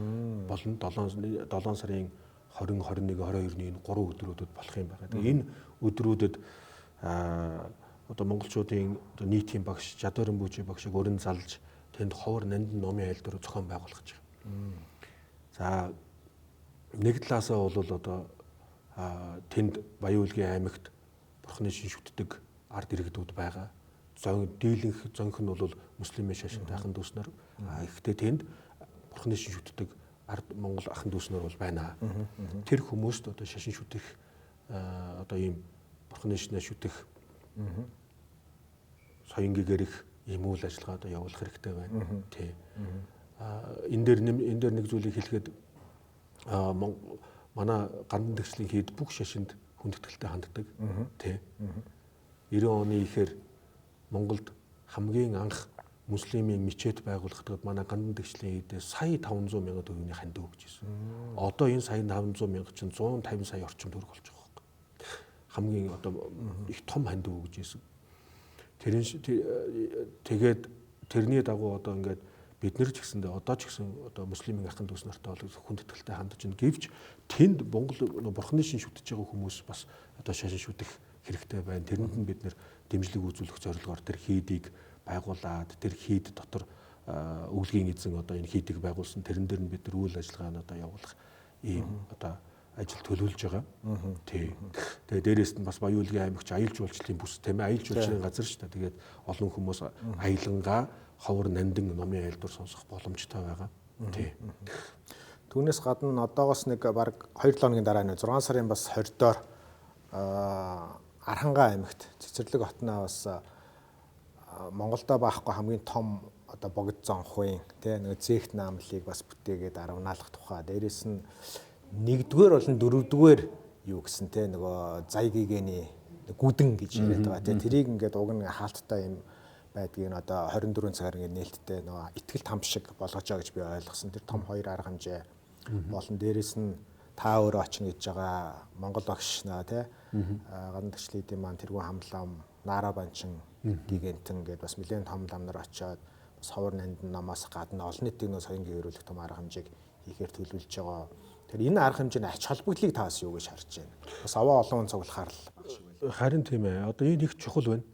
болон 7 сарын 20, 21, 22-ны энэ 3 өдрүүдэд болох юм байна. Тэгээ энэ өдрүүдэд одоо монголчуудын одоо нийтийн багш Жадуурын Бүжи багшийг өрн залж тэнд ховор нандин номын айлдвар зохион байгуулах гэж байна. За нэг талаасаа бол одоо тэнд Баян үлгийн аймагт бурхны шин шүтдэг ард иргэдүүд байгаа. Дийлэнх зөнх нь бол муслимын шашинтай ахын дүүс нар. Гэхдээ тэнд бурхны шин шүтдэг ард монгол ахын дүүс нар бол байна. Тэр хүмүүст одоо шашин шүтэх одоо ийм бурхны шинэ шүтэх соёнгийгэрх ийм үйл ажиллагаа одоо явуулах хэрэгтэй байна. Тий. Энэ дээр нэг зүйлийг хэлэхэд манай гандан төгслийн хийд бүх шашинд хүндэтгэлтэй ханддаг. Тий. 90 оны ихээр Монголд хамгийн анх муслимын мечет байгуулагдаад манай гандан төгслийн хийдээ сая 500 мянган төгрөгийн ханд өгч ирсэн. Одоо энэ сая 500 мянга чинь 150 сая орчим төгрөг болж байгаа байхгүй. Хамгийн одоо их том ханд өгж ирсэн. Тэгээд тэрний дагуу одоо ингээд бид нар ч гэсэндээ одоо ч гэсэн одоо муслимын ахын дүүс нартай бол хүндэтгэлтэй хандж байна. Гэвч тэнд Монгол бурхны шин шүтэж байгаа хүмүүс бас одоо шашин шүтэх хэрэгтэй байна. Тэрэнд нь бид нэр дэмжлэг үзүүлэх зорилгоор тэр хийдийг байгуулад тэр хийд дотор өвлгийн эзэн одоо энэ хийдийг байгуулсан тэрэн дээр нь бид нар үйл ажиллагааны одоо явуулах ийм одоо ажил төлөвлөж байгаа. Тий. Тэгээ дээрээс нь бас Баян үлгийн аймагч аялал жуулчлалын бүс тийм ээ аялал жуулчлалын газар шүү дээ. Тэгээд олон хүмүүс аялангаа ховор нандин номын айлдвар сонсох боломжтой байгаа. Тий.
Түүнээс гадна одоогоос нэг баг 2-7 хоногийн дараа нэг 6 сарын бас 20-доор Архангай аймагт Цэцэрлэг хотноо бас Монголдо баахгүй хамгийн том одоо богд зонхын тий нэг зээгт наамлыг бас бүтээгээд аравнаалах тухай. Дээрээс нь 1-р болон 4-р юу гэсэн те нөгөө зайгигэний гүдэн гэж яриад байгаа те тэрийг ингээд уг нь хаалттай юм байдгийг нь одоо 24 цагаар ингээд нээлттэй нөгөө итгэл там шиг болгож байгаа гэж би ойлгосон. Тэр том 2 арга хэмжээ болон дээрэс нь та өөрөө очно гэж байгаа Монгол багш наа те гандан төгслийн маань тэргүүн хамлам Наара банчин гигантэн гэдээ бас нэлээд том лам нар очиод бас ховор нандин намаас гадна олон нийтийн соёнгийн хөрвүүлэх том арга хэмжээг хийхээр төлөвлөж байгаа. Тэр энэ арга хэмжээний ач холбогдлыг та бас юу гэж харж байна? Бас аваа олон цуглахаар л баг шиг байна.
Харин тийм ээ. Одоо энэ их чухал байна.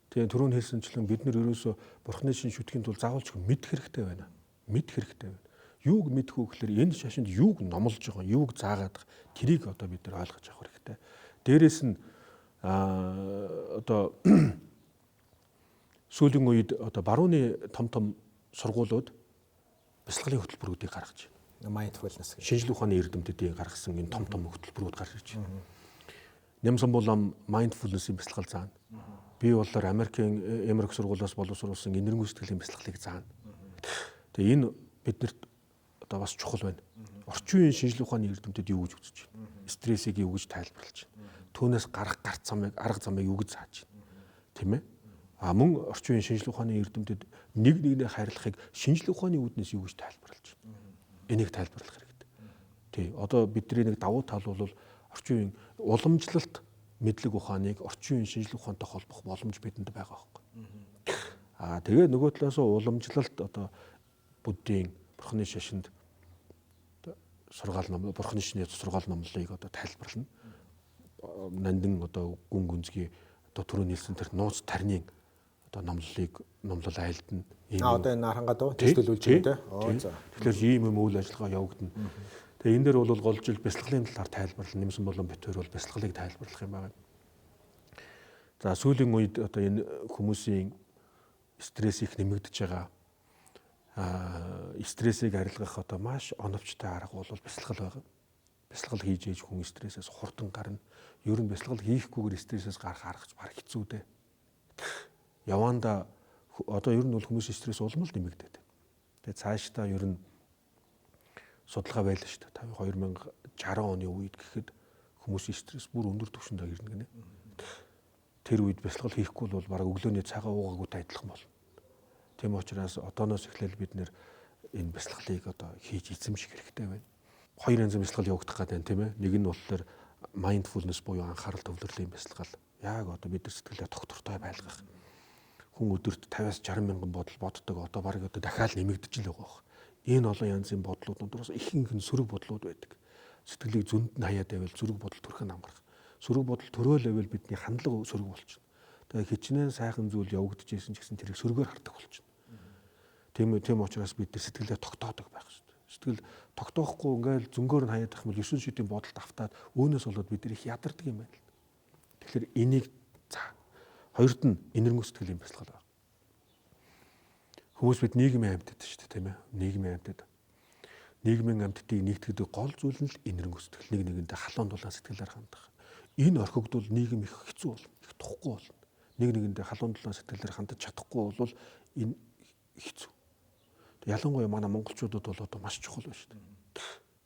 Тэгээ түрүүн хэлсэнчлэн бид нар ерөөсөө бурхны шин шүтгэхийн тулд заавалч мэд хэрэгтэй байна. Мэд хэрэгтэй байна. Юуг мэдэх үү гэхээр энэ шашинд юуг номлож байгаа, юуг заагаад байгаа тэрийг одоо бид нар ойлгож авах хэрэгтэй. Дээрээс нь одоо сүүлийн үед одоо барууны том сургуулиуд бясалгалын хөтөлбөрүүдийг гаргаж байна.
Mindfulness гэж
шинжлэх ухааны эрдэмтдийн гаргасан энэ том хөтөлбөрүүд гарч ирж байна. Нямсан булам mindfulness-ийн бясалгал заана. Би болоор Америкийн Эмерик сургуулиас боловсруулсан энэргэн сэтгэлийн бясалгалыг заана. Тэгээ энэ биднэрт одоо бас чухал байна. Орчин үеийн шинжлэх ухааны эрдэмтэд юу гэж үзэж байна? Стрессийг юу гэж тайлбарлаж байна? Түүнээс гарах арга замыг юу гэж зааж байна? Тийм ээ. А мөн орчин үеийн шинжлэх ухааны эрдэмтэд нэг нэгнээ хайрлахыг шинжлэх ухааны үүднээс юу гэж тайлбарлаж байна. Энийг тайлбарлах хэрэгтэй. Тий. Одоо бидний нэг давуу тал бол орчин үеийн уламжлалт мэдлэг ухааныг орчин үеийн шинжлэх ухаантай холбох боломж бидэнд байгаа байхгүй. Тэгээ нөгөө талаас уламжлалт одоо буддийн бурхны шашинд сургаал ном, бурхны шинэ сургаал номлолыг одоо тайлбарлана. Нандин одоо гүн гүнзгий одоо түрүү нийлсэн тэр нууц тарины одоо номлол айлдна.
Одоо энэ харангаа дуу төсөлүүлж байгаа тийм.
Тэгэхээр ийм юм үйл ажиллагаа явагдана. Тэгээ энэ дээр бол гол жил бяцлаглалын талаар тайлбарлал нэмсэн болон битүүр бол бяцлаглалыг тайлбарлах юм байна. За сүүлийн үед одоо энэ хүмүүсийн стресс их нэмэгдэж байгаа. Стрессийг арилгах одоо маш оновчтой арга бол бяцлал байгаа. Бяцлал хийж ээж хүн стрессээс хурдан гарна. Ер нь бяцлал хийхгүйгээр стрессээс гарах аргач баг хэцүү дээ. Яванда одоо ер нь бол хүмүүсийн стресс улам л нэмэгдээд байна. Тэгээ цаашдаа ер нь судалгаа байлаа шүү дээ. 2060 оны үед гэхэд хүмүүсийн стресс бүр өндөр түвшинд ирнэ гинэ. Тэр үед бяцлал хийхгүй бол бараг өглөөний цагаа уугаагүйтэй адилхан болно. Тийм учраас одооноос эхлээл бид нэр энэ бяцлаглыг одоо хийж эзэмших хэрэгтэй байна. Хоёр янзын бяцлал явагдах гэдэг тийм ээ. Нэг нь болохоор mindfulness буюу анхаарал төвлөрлийн бяцлал. Яг одоо бид нар сэтгэлээ тогтвортой байлгах. Хүн өдөрт 50-60 мянган бодол боддог. Одоо бараг одоо дахиад нэмэгдэж л байгаа. Энэ олон янзын бодлуудын дураас ихэнх нь сөрөг бодлууд байдаг. Сэтгэлийг зөнд нь хаяад байвал сөрөг бодол төрөх нь амгарах. Сөрөг бодол төрөөлөөл бидний хандлага сөрөг болчихно. Тэгээ хичнээн сайхан зүйл явагдаж ирсэн ч гэсэн тэрийг сөргөөр хардаг болчихно. Тийм учраас бид нар сэтгэлээ тогтоодог байх хэрэгтэй. Сэтгэл тогтоохгүй ингээл зөнгөөр нь хаяад ах юм бол 9 шидийн бодолд автаад өөнөөс болоод бид нар их ядардаг юм байна л. Тэгэхээр энийг хоёрт нь энэрмэг сэтгэлийн бяцлал байна. Хүмүүс бид нийгмийн амьтад шүү дээ тийм ээ. Нийгмийн амьтад. Нийгмийн амьтдыг нэгтгэдэг гол зүйл нь л энэрмэг сэтгэл, нэг нэгэндээ халуун дулаан сэтгэлээр хандах. Энэ орхигдвол нийгэм их хэцүү болно, их тухгүй болно. Нэг нэгэндээ халуун дулаан сэтгэлээр хандаж чадахгүй бол энэ хэцүү. Ялангуяа манай монголчуудад бол одоо маш чухал байна шүү дээ.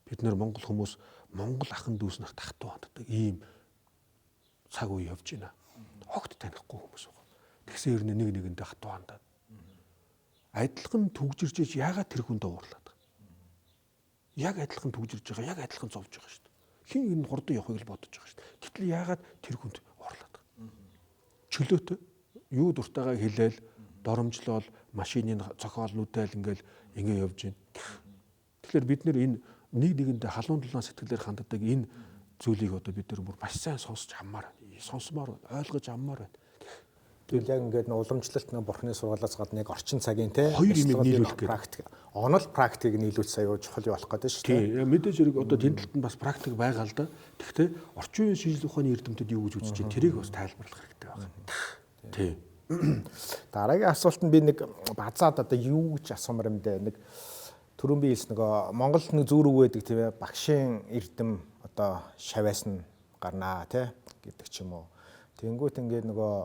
Бид нэр монгол хүмүүс монгол ахын дүүс нарт хатуу ханддаг ийм цаг үе явж байна. Огт танихгүй хүмүүс байгаа. Тэгсэн хэрнээ нэг нэгэндээ хатуу хандаад. Адилхан түгжирж иж яагаад тэр хүндээ уурлаад байгаа. Яг адилхан түгжирж байгаа, яг адилхан зовж байгаа шүү дээ. Хин энэ хурдан явахыг л бодож байгаа шүү дээ. Гэтэл яагаад тэр хүнд уурлаад байгаа. Чөлөөтэй юу дуртайгаа хэлээл доромжлол машиныг цохоол нүдэл ингээл явж байна. Тэгэхээр бид нэр энэ нэг нэгэндээ халуун дулаан сэтгэлээр ханддаг энэ зүйлийг одоо бид нар бүр маш сайн сонсож аммаар сонсомоор ойлгож аммаар байна.
Тэгэл яг ингээд уламжлалт нэг бурхны сургаалаас гадна яг орчин цагийн те
хоёр юмыг нийлүүлэх
практик. Онол практикийг нийлүүлж сая чухал болох гэдэг шүү
Тийм
дээ.
мэдээж хэрэг одоо тэнд талд нь бас практик байгаа л да. Тэгэхдээ орчин үеийн шинжлэх ухааны эрдэмтэд юу гэж үзэж байна тэрийг бас тайлбарлах хэрэгтэй байна. Тийм.
Дараагийн асуулт нь би нэг базаад одоо юу гэж асуумаар юм дээ. Нэг түрүүн би хэлсэн нөгөө Монгол нэг зүүрэг байдаг тийм ээ. Багшийн эрдэм одоо шавьяас нь гарнаа тий гэдэг ч юм уу. Тэнгүүт ингээд нөгөө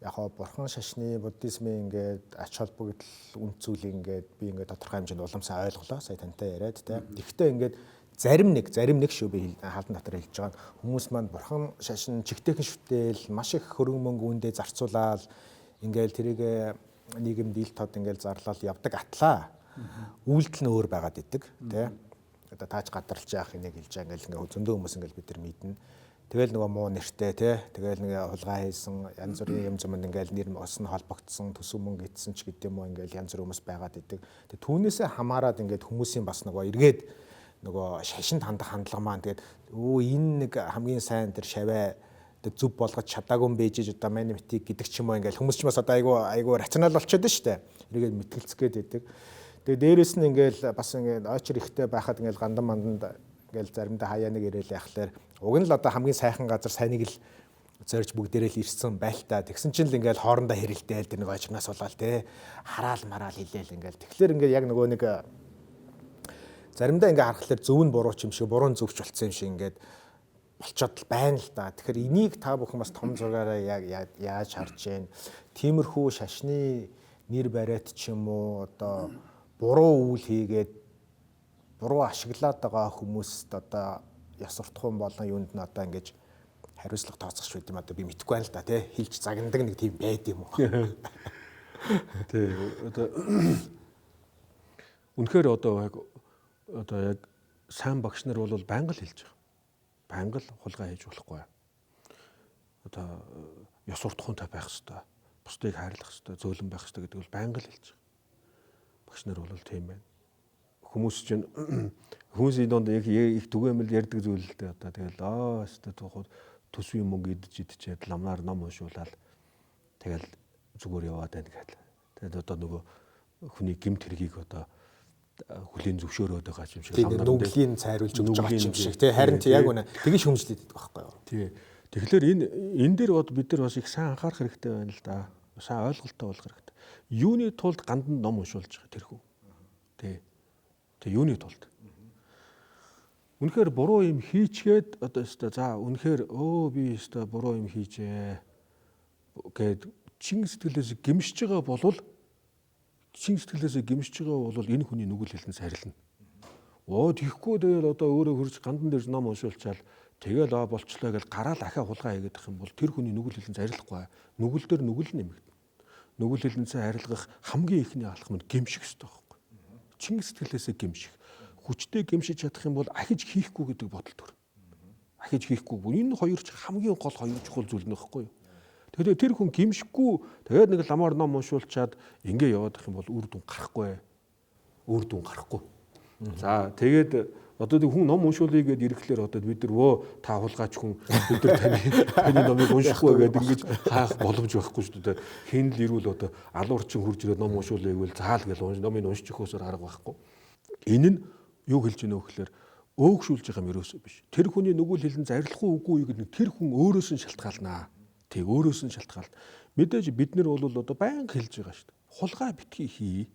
яг хоо бурхан шашны буддизмын ингээд ач холбогдол үнд зүйлийг ингээд би ингээд тодорхой хэмжээнд уламжлан ойлголоо. Сая тантай яриад тий. Тэгэхдээ ингээд зарим нэг шүү би хаалдан дотор хэлж байгаа. Хүмүүс маань бурхан шашин чигтэйхэн шүтэл маш их хөрөнгө мөнгө үндэ зарцуулаад ингээл тэрийг нийгэмд ил тод ингээл зарлал явдаг атлаа. Үйлдэл нь өөр байгаад идэг тий. Одоо тааж гадарлаж яах энийг хэлж байгаа ингээл ингээ зөндөө хүмүүс ингээл бид нар мэднэ. Тэгэл нөгөө муу нэртэй тий. Тэгэл нэг хулгай хийсэн янз бүрийн юм зэмэнд ингээл нэр осны холбогдсон төсөв мөнгө идсэн ч гэдэм юм ингээл янз бүр хүмүүс байгаад идэг. Тэгээ түүнээсээ хамаарад ингээд хүмүүсийн бас нөгөө эргээд нөгөө шашинд хандах хандлага маань тэгээд энэ нэг хамгийн сайн тэр шавья зөв болгож чадаагүй юм байж одоо манематик гэдэг ч юм уу ингээл хүмүүс ч бас одоо айгүй рационал болчиход байна шүү дээ. Эргээд мэтгэлцгээд байдаг. Тэгээд дээрэс нь ингээл бас ингээл очир ихтэй байхад ингээл гандан манданд ингээл заримдаа хаяа нэг ирээл яхахлаар уг нь л одоо хамгийн сайхан газар сайныг л зорж бүгдээрээ л ирсэн байлтаа. Тэгсэн чинь л ингээл хоорондоо хэрэлдээл тэр нэг очирнаас болоод те хараал мараал хилээл ингээл тэгэхээр ингээл яг нөгөө нэг заримдаа ингээ харахаар зөв нь буруу ч юм шиг буруу нь зөвч болцсон юм шиг ингээд болчоод л байна л да. Тэгэхээр энийг та бүхэн бас том зургаараа яг яаж харж байна? Тиймэрхүү шашны нэр бариад ч юм уу одоо буруу үйл хийгээд буруу ашиглаад байгаа хүмүүст одоо яс суртахуун болон юунд нь одоо ингэж хариуцлага тооцох байд юм одоо би мэдэхгүй байна л да тий хэлж загнадаг нэг тийм байд юм уу.
Тий одоо үнэхээр одоо яг сайн багш нар бол байнга л хэлж байгаа. Байнга л хулгай хийж болохгүй. Одоо ёс суртахуунтай байх хэрэгтэй. Бусдыг хайрлах хэрэгтэй, зөөлөн байх хэрэгтэй гэдэг бол байнга л хэлж байгаа. Багш нар бол тийм байна. Хүмүүс чинь хүмүүсийн донд их түгээмэл ярьдаг зүйл л дээ одоо тэгэл өстө төсвийн мөнгө идчихэд ламнаар ном уншуулаад тэгэл зүгээр яваад байна гэхэл. Тэгээд одоо нөгөө хүний гэмт хэргийг одоо хүлийн зөвшөөрөөд байгаа юм шиг
ламнаар нүглийн цайруулж өгч байгаа юм шиг тий харин яг үнэ тэгэж хүмжлээд байдаг байхгүй юу.
Тий. Тэгэхээр энэ дээр бид нар бас их сайн анхаарах хэрэгтэй байна л да. Сайн ойлголттой болох хэрэгтэй. Юуны тулд ганданд ном уншуулж байгаа тэр хүн. Тий. Тэг юуны тулд. Үнэхээр буруу юм хийчгээд одоо өстө за үнэхээр би өстө буруу юм хийжээ гэд чин сэтгэлээс гимшиж байгаа бол энэ хүний нүгэл хэлнээс харилна. Тийхгүй тэгэл одоо өөрөө хурж гандан дээр ном уншуулчаал тэгэл болчлоо гэж гараал ахаа хулгай хийгээд их юм бол тэр хүний нүгэл хэлнээс харилахгүй. Нүгэл дээр нүгэл нэмэгдэнэ. Нүгэл хэлнээс харилгах хамгийн ихний алхам нь гимших ёстой байхгүй. Чин сэтгэлээсээ гимших. Хүчтэй гимшиж чадах юм бол ахиж хийхгүй гэдэг бодол төр. Ахиж хийхгүй. Энэ хоёр ч хамгийн гол хоёр чухал зүйл нөхгүй юу. Тэгэхээр тэр хүн гимшихгүй тэгээд нэг ламаар ном уншуулчаад ингэ яваад их юм бол үр дүн гарахгүй. Үр дүн гарахгүй. За тэгээд одоо хүн ном уншуулъя гэдээ ирэхлээр одоо бид нар та хулгайч хүн бид нар таны номыг уншихгүй гэдэг ингэж хаах боломж байхгүй шүү дээ. Хэн л ирүүл одоо алуурчин хурж ирээд ном уншуулъя гэвэл заал гэж номыг уншиж өгөхөөсөр арга байхгүй. Энэ нь юу хэлж гинэ вэ гэхээр өөгшүүлж байгаа юм ерөөсөө биш. Тэр хүний нүгэл хэлэн зарилах үгүй гэдэг тэр хүн өөрөөс нь шалтгаалнаа. Тэг өөрөөс нь шалтгаалт. Мэдээж бид нар бол одоо байнга хэлж байгаа шүү дээ. Хулгай битгий хий.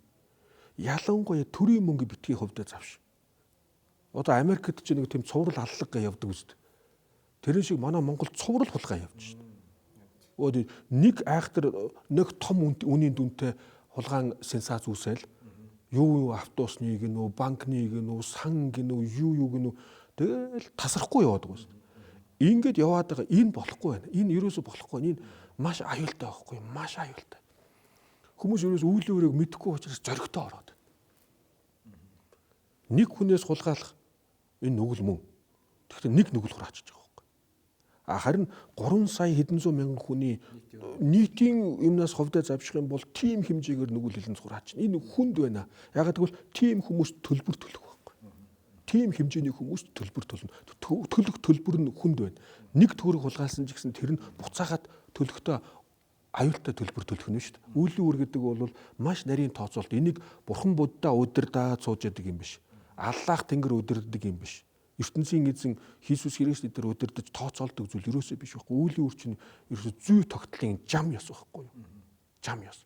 Ялангуяа төрийн мөнгө битгий хувьдаа завш. Одоо Америкт ч нэг тийм цуврал аллаг гэж явдаг үст. Тэрэн шиг манай Монголд цуврал хулгай явж шүү дээ. Нэг айхтар нэг том үнийн дүнтэй хулгаан сенсац үүсэл юу автобусны гинөө, банкны гинөө, сан гинөө, юу гинөө тэгэл тасрахгүй яваад байгаа шүү дээ. Ингээд яваад байгаа энэ болохгүй байна. Энэ ерөөсө болохгүй. Энэ маш аюултай байхгүй, маш аюултай. Хүмүүс ерөөс үйл өөрийг мэдэхгүй учраас зоригтой ороод. Нэг хүнээс хулгайлах энэ нүгэл мөн. Тэгэхдээ нэг нүгэл хураачиж байгаа байхгүй. Харин 3 сая хэдэн зуун мянган хүний нийтийн юмнаас ховдоо завших юм бол тийм хэмжээгээр нүгэл хэлэнц хураач. Энэ хүнд байна. Ягаад гэвэл тийм хүмүүс төлбөр төлөх байхгүй. Тийм хэмжээний хүмүүс төлбөр төлнө. Төлөх төлбөр нь хүнд байна. Нэг төгрөг хулгайлсан ч гэсэн тэр нь буцаагаад төлөхдөө аюултай төлбөр төлөх нь шүү дээ. Үлийн үр гэдэг бол маш нарийн тооцоолт. Энийг бурхан буддаа удирдаа цууж яадаг юм биш. Аллах тэнгэр удирддаг юм биш. ертөнцийн эзэн Иесус Христ эдгээр удирдах тооцоолдог зүйл ерөөсөө биш байхгүй. Үүлийн үр чинь ерөөсөө зүй тогтлын жам ёс байхгүй юу? Жам ёс.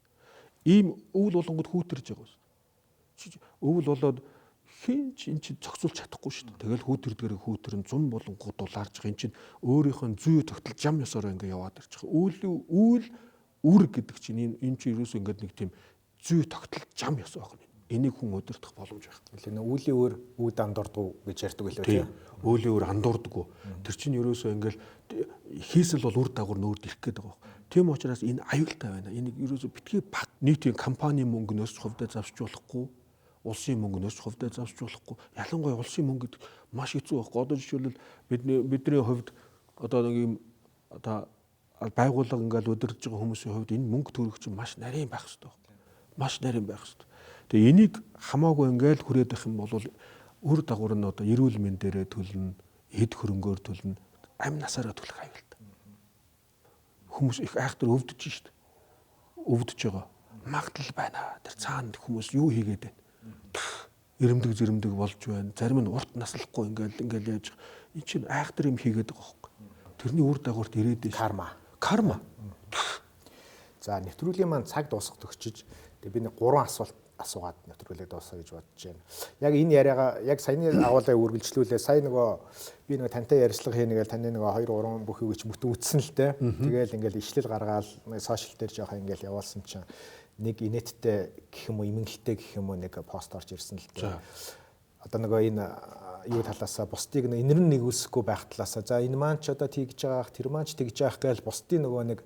Ийм өвөл болонгод хүүтэрж байгаа шүү. Өвөл болоод хинч эн чинь зохицуулж чадахгүй шүү дээ. Тэгэл хүүтэрдгэрэг хүүтэр нь зун болонгод дулаарч байгаа. Эн чинь өөрийнх нь зүй тогтол жам ёсоор ингээ яваад ирж байгаа. Үйл үр гэдэг чинь энэ чинь ерөөсөө ингээ нэг тийм зүй тогтол жам ёс байгаа. Энийг хүн удирдах боломж байхгүй.
Нэ үүлийн өөр үүд андуурдаг гэж ярьдаг байлоо тийм.
Үүлийн өөр андуурдаг. Тэр чинь ерөөсөө ингээл хийсэл бол үр дагавар нүүрд ирэх гээд байгаа. Тийм учраас энэ аюултай байна. Энийг ерөөсөө битгий баг нийтийн компани мөнгнөөс хувьдаа завшиж болохгүй, улсын мөнгнөөс хувьдаа завшиж болохгүй. Ялангуяа улсын мөнгө гэдэг маш хэцүү байхгүй. Одоо жишээлбэл бидний хувьд одоо нэг юм одоо байгууллага ингээл удирдах байгаа хүмүүсийн хувьд энэ мөнгө төгрөг чинь маш нарийн байх хэрэгтэй байхгүй. Маш нарийн байх хэрэгтэй. Тэгээ энийг хамаагүй ингээл хүрээд байх юм бол үр дагавар нь одоо эрүүл мэндээрээ төлнө, эд хөрөнгөөр төлнө, амь насаараа төлөх аюултай. Хүмүүс их айхтар өвдөж шít. Өвдөж байгаа. Магадлал байна. Тэр цаана хүмүүс юу хийгээд байна? Ирэмдэг болж байна. Зарим нь урт наслахгүй ингээл яаж энэ чинь айхтар юм хийгээд байгаа хөөхгүй. Тэрний үр дагаварт ирээд
байна.
Карма.
За нэвтрүүлгийн маань цаг дуусах төгсөж тэгээ би нэг 3 асуугаад нэвтрүүлэг дуусгая гэж бодож байна. Яг энэ яриагаа яг саяны агуулгыг үргэлжлүүлээ. Сая би тантай ярилцлага хийнэ гэж таны 2-3 бүх үгч бүтэн үтсэн л дээ. Тэгээл ингээл ишлэл гаргаал сошиал дээр жоох ингээл явуулсан чинь нэг инээдтэй гэх юм уу, имэнгэлтэй гэх юм уу нэг пост орж ирсэн л дээ. Одоо энэ юу талаасаа бусдыг инэрн нэгүүлсэхгүй байх талаасаа за энэ маань ч одоо тэгж байгаах тэр маань ч тэгж байгаах гээл бусдын нөгөө нэг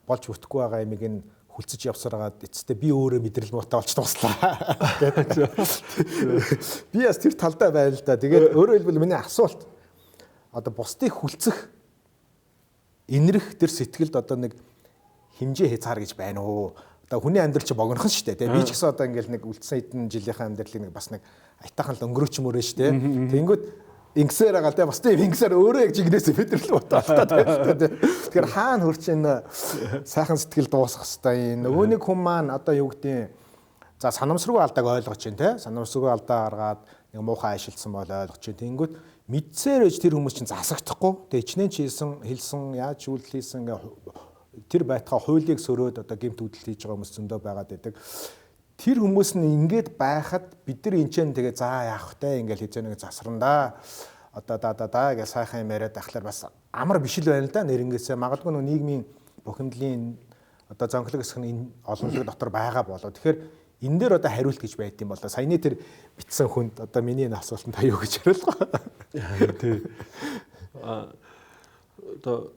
болж бүртэхгүй байгаа юмыг нь хүлцэж явсараад эцэстээ би өөрөө мэдрэл муутай болж туслаа. Би бас тэр талдаа байна л да. Тэгээд өөрөөр хэлбэл миний асуулт одоо бусдыг хүлцэх инэрх тэр сэтгэлд одоо нэг хэмжээ хязгаар гэж байна уу? Одоо хүний амьдрал чи богинохон шүү дээ. Би ч гэсэн одоо ингээл нэг үлдсэн хэдэн жилийнхаа амьдралыг нэг бас нэг айтаахан л өнгөрөөч мөрөө шүү дээ. Тэнгүүд ингэсээр байгаа л дээ. Бас тийм ингэсээр өөрөө яг жигнэсээ мэдрэл бодоолтой дээ. Тэгэхээр хаана хурц энэ сайхан сэтгэл дуусгах хэвээр энэ нөгөө нэг хүн маань одоо юу гэдэг за санамсргүй алдааг ойлгож чинь те. Санамсргүй алдаа гаргаад нэг муухай ашигласан бол ойлгож чинь. Тэнгүүд мэдсээр ээж тэр хүмүүс чинь засагдахгүй. Тэгээ ичнэн ч хэлсэн яаж үйлдэл хийсэн тэр байтгаа хуулийг сөрөөд одоо гэмт үүдэл хийж байгаа хүмүүс зөндөө байгаад байдаг. Тэр хүмүүс нь ингээд байхад бид нар энэ ч тэгээ за яах вэ ингээл хийж нэг засрандаа. Одоо да гэж сайхан юм яриад ахлаар бас амар биш л байна л да нэрнгээсээ магадгүй нэг нийгмийн бухимдлын одоо зонхлог хэсэг нь олонлог дотор байгаа болоо. Тэгэхээр энэ дээр одоо хариулт гэж байд юм болоо. Саяны тэр битсэн хүнд одоо миний энэ асуултанд аюу гэж хариулгаа.
Тий. Одоо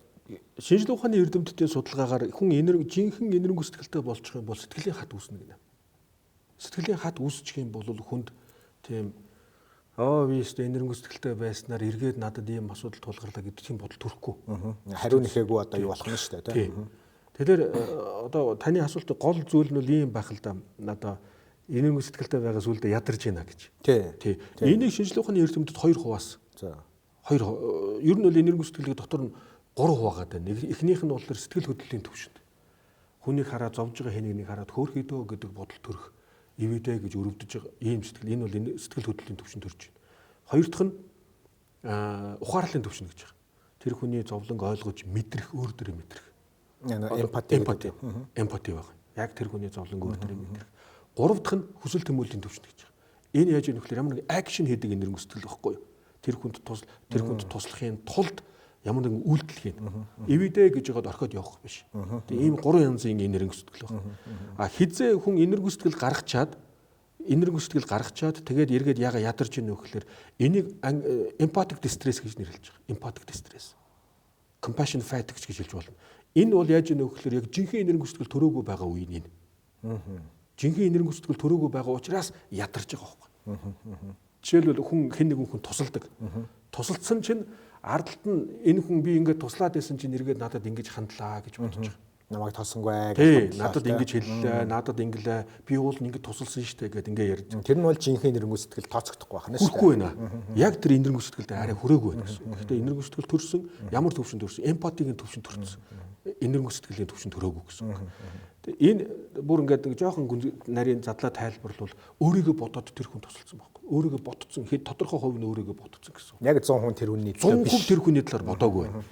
шинжлэх ухааны эрдэмтдийн судалгаагаар хүн жинхэнэ энэрэнгүй сэтгэлтэй болчих юм бол сэтгэлийн хат үүснэ гэнэ. Сэтгэлийн хат үүсчих юм бол хүнд тийм би өстө энэрэнгүй сэтгэлтэй байснаар эргээд надад ийм асуудал тулгарлаа гэдэг тийм бодол төрөхгүй.
Хариу нэхээгүй одоо юу болох нь шүү дээ тийм.
Тэгэхээр одоо таны асуултын гол зүйл нь бол ийм байх л да. Одоо энэрэнгүй сэтгэлтэй байгаа зүйлдэ ядарч байна гэж. Тий. Энийг шинжлэх ухааны эрдэмтэд 2%-аас. За. Ер нь бол энэрэнгүй сэтгэлгээ дотор нь 3% байгаа даа. Эхнийх нь бол сэтгэл хөдлөлийн төвшөнд. Хүнийг хараад зовж байгаа хэнийг хараад хөөрхөдөө гэдэг бодол төрөх, ивэдэ гэж өрөвдөж байгаа ийм сэтгэл. Энэ бол сэтгэл хөдлөлийн төвшөнд төрж байна. Хоёр дахь нь ухаарлын төвшөнд гэж байгаа. Тэр хүний зовлонг ойлгож мэдрэх, өөр дөрөө мэдрэх. Эмпати байгаа. Яг тэр хүний зовлонг өөр дөрөө мэдрэх. Гурав дахь нь хүсэл тэмүүллийн төвшөнд гэж байгаа. Энэ яаж ийм нөхлөөр ямар нэг акшн хийдэг энэрэнгүй сэтгэл байхгүй юу? Тэр хүнд туслахын тулд ямар нэгэн үйлдэл хийн. Эвидэ гэж яагаад орхиод явах биш. Тэгээ ийм 3 янзын энэрэнгүй сэтгэл байна. Хизээ хүн энэрэнгүй сэтгэл гаргачаад тэгээд эргээд яага ядарч ийнө гэхээр энийг empathic distress гэж нэрлэж байгаа. Empathic distress. Compassion fatigue гэж хэлж болно. Энэ бол яаж ийнө гэхээр яг жинхэнэ энэрэнгүй сэтгэл төрөөгүй байгаа үе нь. Жинхэнэ энэрэнгүй сэтгэл төрөөгүй байгаа учраас ядарч байгаа байхгүй. Жишээлбэл хүн хэн нэгэн хүн тусалдаг. Тусалдсан чинь ардалт нь энэ хүн би ингээд туслаад байсан чинь эргээд надад ингэж хандлаа гэж бодож байгаа.
Намайг тосонгүй гэж
надад ингэж хэллээ, надад ингэлээ. Би уул нь ингэж тусалсан штэ гэд ингээ ярьж.
Тэр нь бол жинхэнэ энэрэнгүй сэтгэл тооцогдохгүй байна
шүү дээ. Хүрхгүй байна. Яг тэр энэрэнгүй сэтгэлдээ арай хүрээгүй байна гэсэн. Гэхдээ энэрэнгүй сэтгэл төрсөн, ямар төвшөнд төрсөн, эмпатигийн төвшөнд төрсөн. Энэрэнгүй сэтгэлийн төвшөнд төрөөгүй гэсэн. Энэ бүр ингээд нэг жоохон нарийн задлаа тайлбарлавал өөрийгөө бодоод тэр хүн тусалсан байхгүй. Өөрийгөө ботцсон хэд тодорхой хувь нь өөрийгөө ботцсон гэсэн.
Яг 100% тэр хүний
төлөө биш. 100% тэр хүний талаар бодоогүй байна.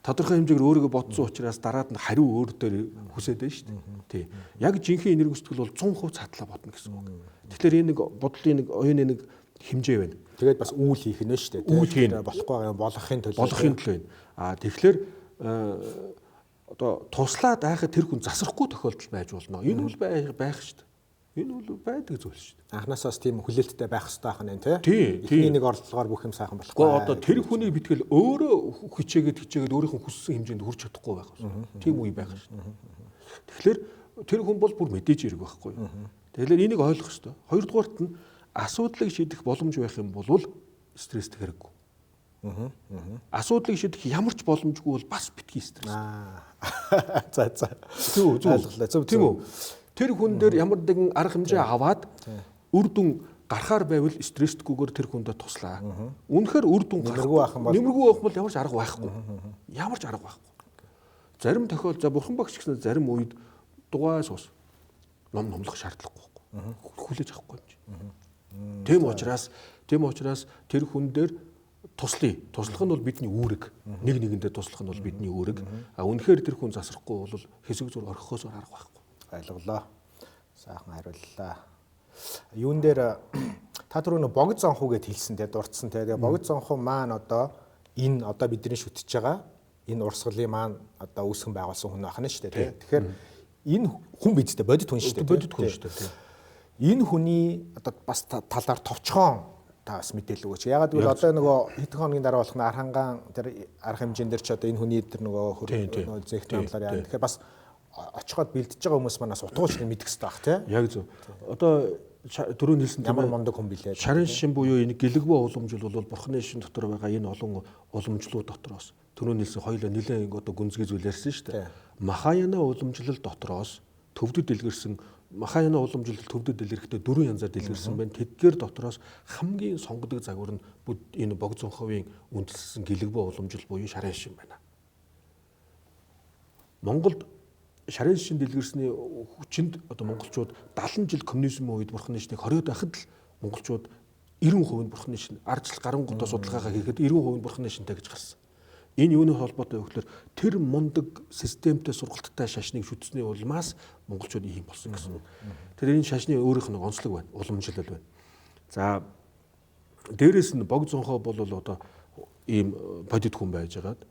Тодорхой хэмжээгээр өөрийгөө ботсон учраас дараад нь хариу өөр дээр хүсээд байна шүү дээ. Тий. Яг жинхэнэ энэргүй сэтгэл бол 100% цаатлаа бодно гэсэн үг. Тэгэхээр энэ нэг бодлын нэг оюуны нэг хэмжээ байна.
Тэгээд бас үйл хийх нь шүү дээ.
Үйл хийн
болохгүй юм болохын төлөө.
Болохын төлөө байна. Тэгэхээр одоо туслаад айхад тэр хүн засрахгүй тохиолдол байж болно. Энэ бол байх шүү дээ. Энэ бол байдаг зүйл шүү дээ.
Анхнаасаас тийм хүлээлттэй байх хэрэгтэй ахна энэ
тий.
Эхний нэг оролдлогоор бүх юм сайхан болохгүй.
Гэхдээ одоо тэр хүний битгэл өөрөө хичээгээд өөрийнх нь хүссэн хэмжээнд хүрч чадахгүй байх шүү. Тийм үе байх шүү. Тэгэхээр тэр хүн бол бүр мэдээж ирэх байхгүй. Тэгэхээр энийг ойлгох хэрэгтэй. Хоёрдугаарт нь асуудлыг шийдэх боломж байх юм бол стресстэй хэрэггүй. Асуудлыг шийдэх ямар ч боломжгүй бол бас битгий стресс.
За.
Ойлголоо. Тийм үү? Тэр хүн дээр ямар нэгэн арга хэмжээ аваад үр дүн гарахаар байвал стресстгүйгээр тэр хүндээ туслаа. Үнэхээр үр дүн нэмэргүй байх бол ямар ч арга байхгүй. Ямар ч арга байхгүй. Зарим тохиол бурхан багш гэсэн зарим үед дугай суус номлох шаардлагагүй байхгүй. Хүлээж авахгүй юм чи. Тийм учраас тэр хүн дээр туслая. Туслах нь бол бидний үүрэг. Нэг нэгэндээ туслах нь бол бидний үүрэг. Үнэхээр тэр хүн засрахгүй бол хэсэг зур орхихоос арга байхгүй.
Ойлголоо. Сайхан хариуллаа. Юун дээр та түрүү нэг богд зонхуу гэд хэлсэн те дурдсан те. Тэгээ богд зонхуу маань одоо энэ одоо бидний шүтэж байгаа энэ урсгалын маань одоо үүсгэн байгуулсан хүн байна шүү дээ те. Тэгэхээр энэ хүн биз дээ бодит хүн шүү дээ.
Бодит хүн шүү дээ.
Энэ хүний одоо бас талаар товчхон та бас мэдээлэл өгөөч. Ягаад гэвэл одоо нөгөө хэдэн хоногийн дараа болох нь Арханган тэр арга хэмжээнд дэр ч одоо энэ хүний тэр нөгөө зэхтэн хамтлаар яа. Тэгэхээр бас очиход бэлдэж байгаа хүмүүс манаас утгууч мэдэх хэрэгтэй бах тий.
Яг зөв. Одоо түрүү хэлсэн
ямар мундаг хүн билээ.
Шарын шин буюу энэ гэлэгбэ уламжил бол бурхны шин дотор байгаа энэ олон уламжлууд дотроос түрүү хэлсэн хоёулаа нэлээд одоо гүнзгий зүйл ярьсан шүү дээ. Махаяна уламжлал дотроос төвдөд дэлгэрсэн Махаяна уламжлал төвдөд дэлгэрэхдээ дөрвөн янзаар дэлгэрсэн байна. Тэдгээр дотроос хамгийн сонгодог загвар нь энэ бог зонховын үндэслэн гэлэгбэ уламжил буюу шарын шин байна. Монголд шарын шин дэлгэрсний хүчинд одоо монголчууд 70 жил коммунизмын үед бурхны шинийг хориод байхад л монголчууд 90% нь бурхны шин арчил гарангуудаа судалгаагаа хийхэд 90% нь бурхны шинтэй гэж гарсан. Энэ юуны холбоотой вэ гэхээр тэр мундаг системтэй сургалттай шашныг шүтсний улмаас монголчууд ийм болсон гэсэн. Тэр энэ шашны өөрийнх нь онцлог байна, уламжлал байна. За дээрэс нь бог зонхоо бол одоо ийм бодит хүн байжгаад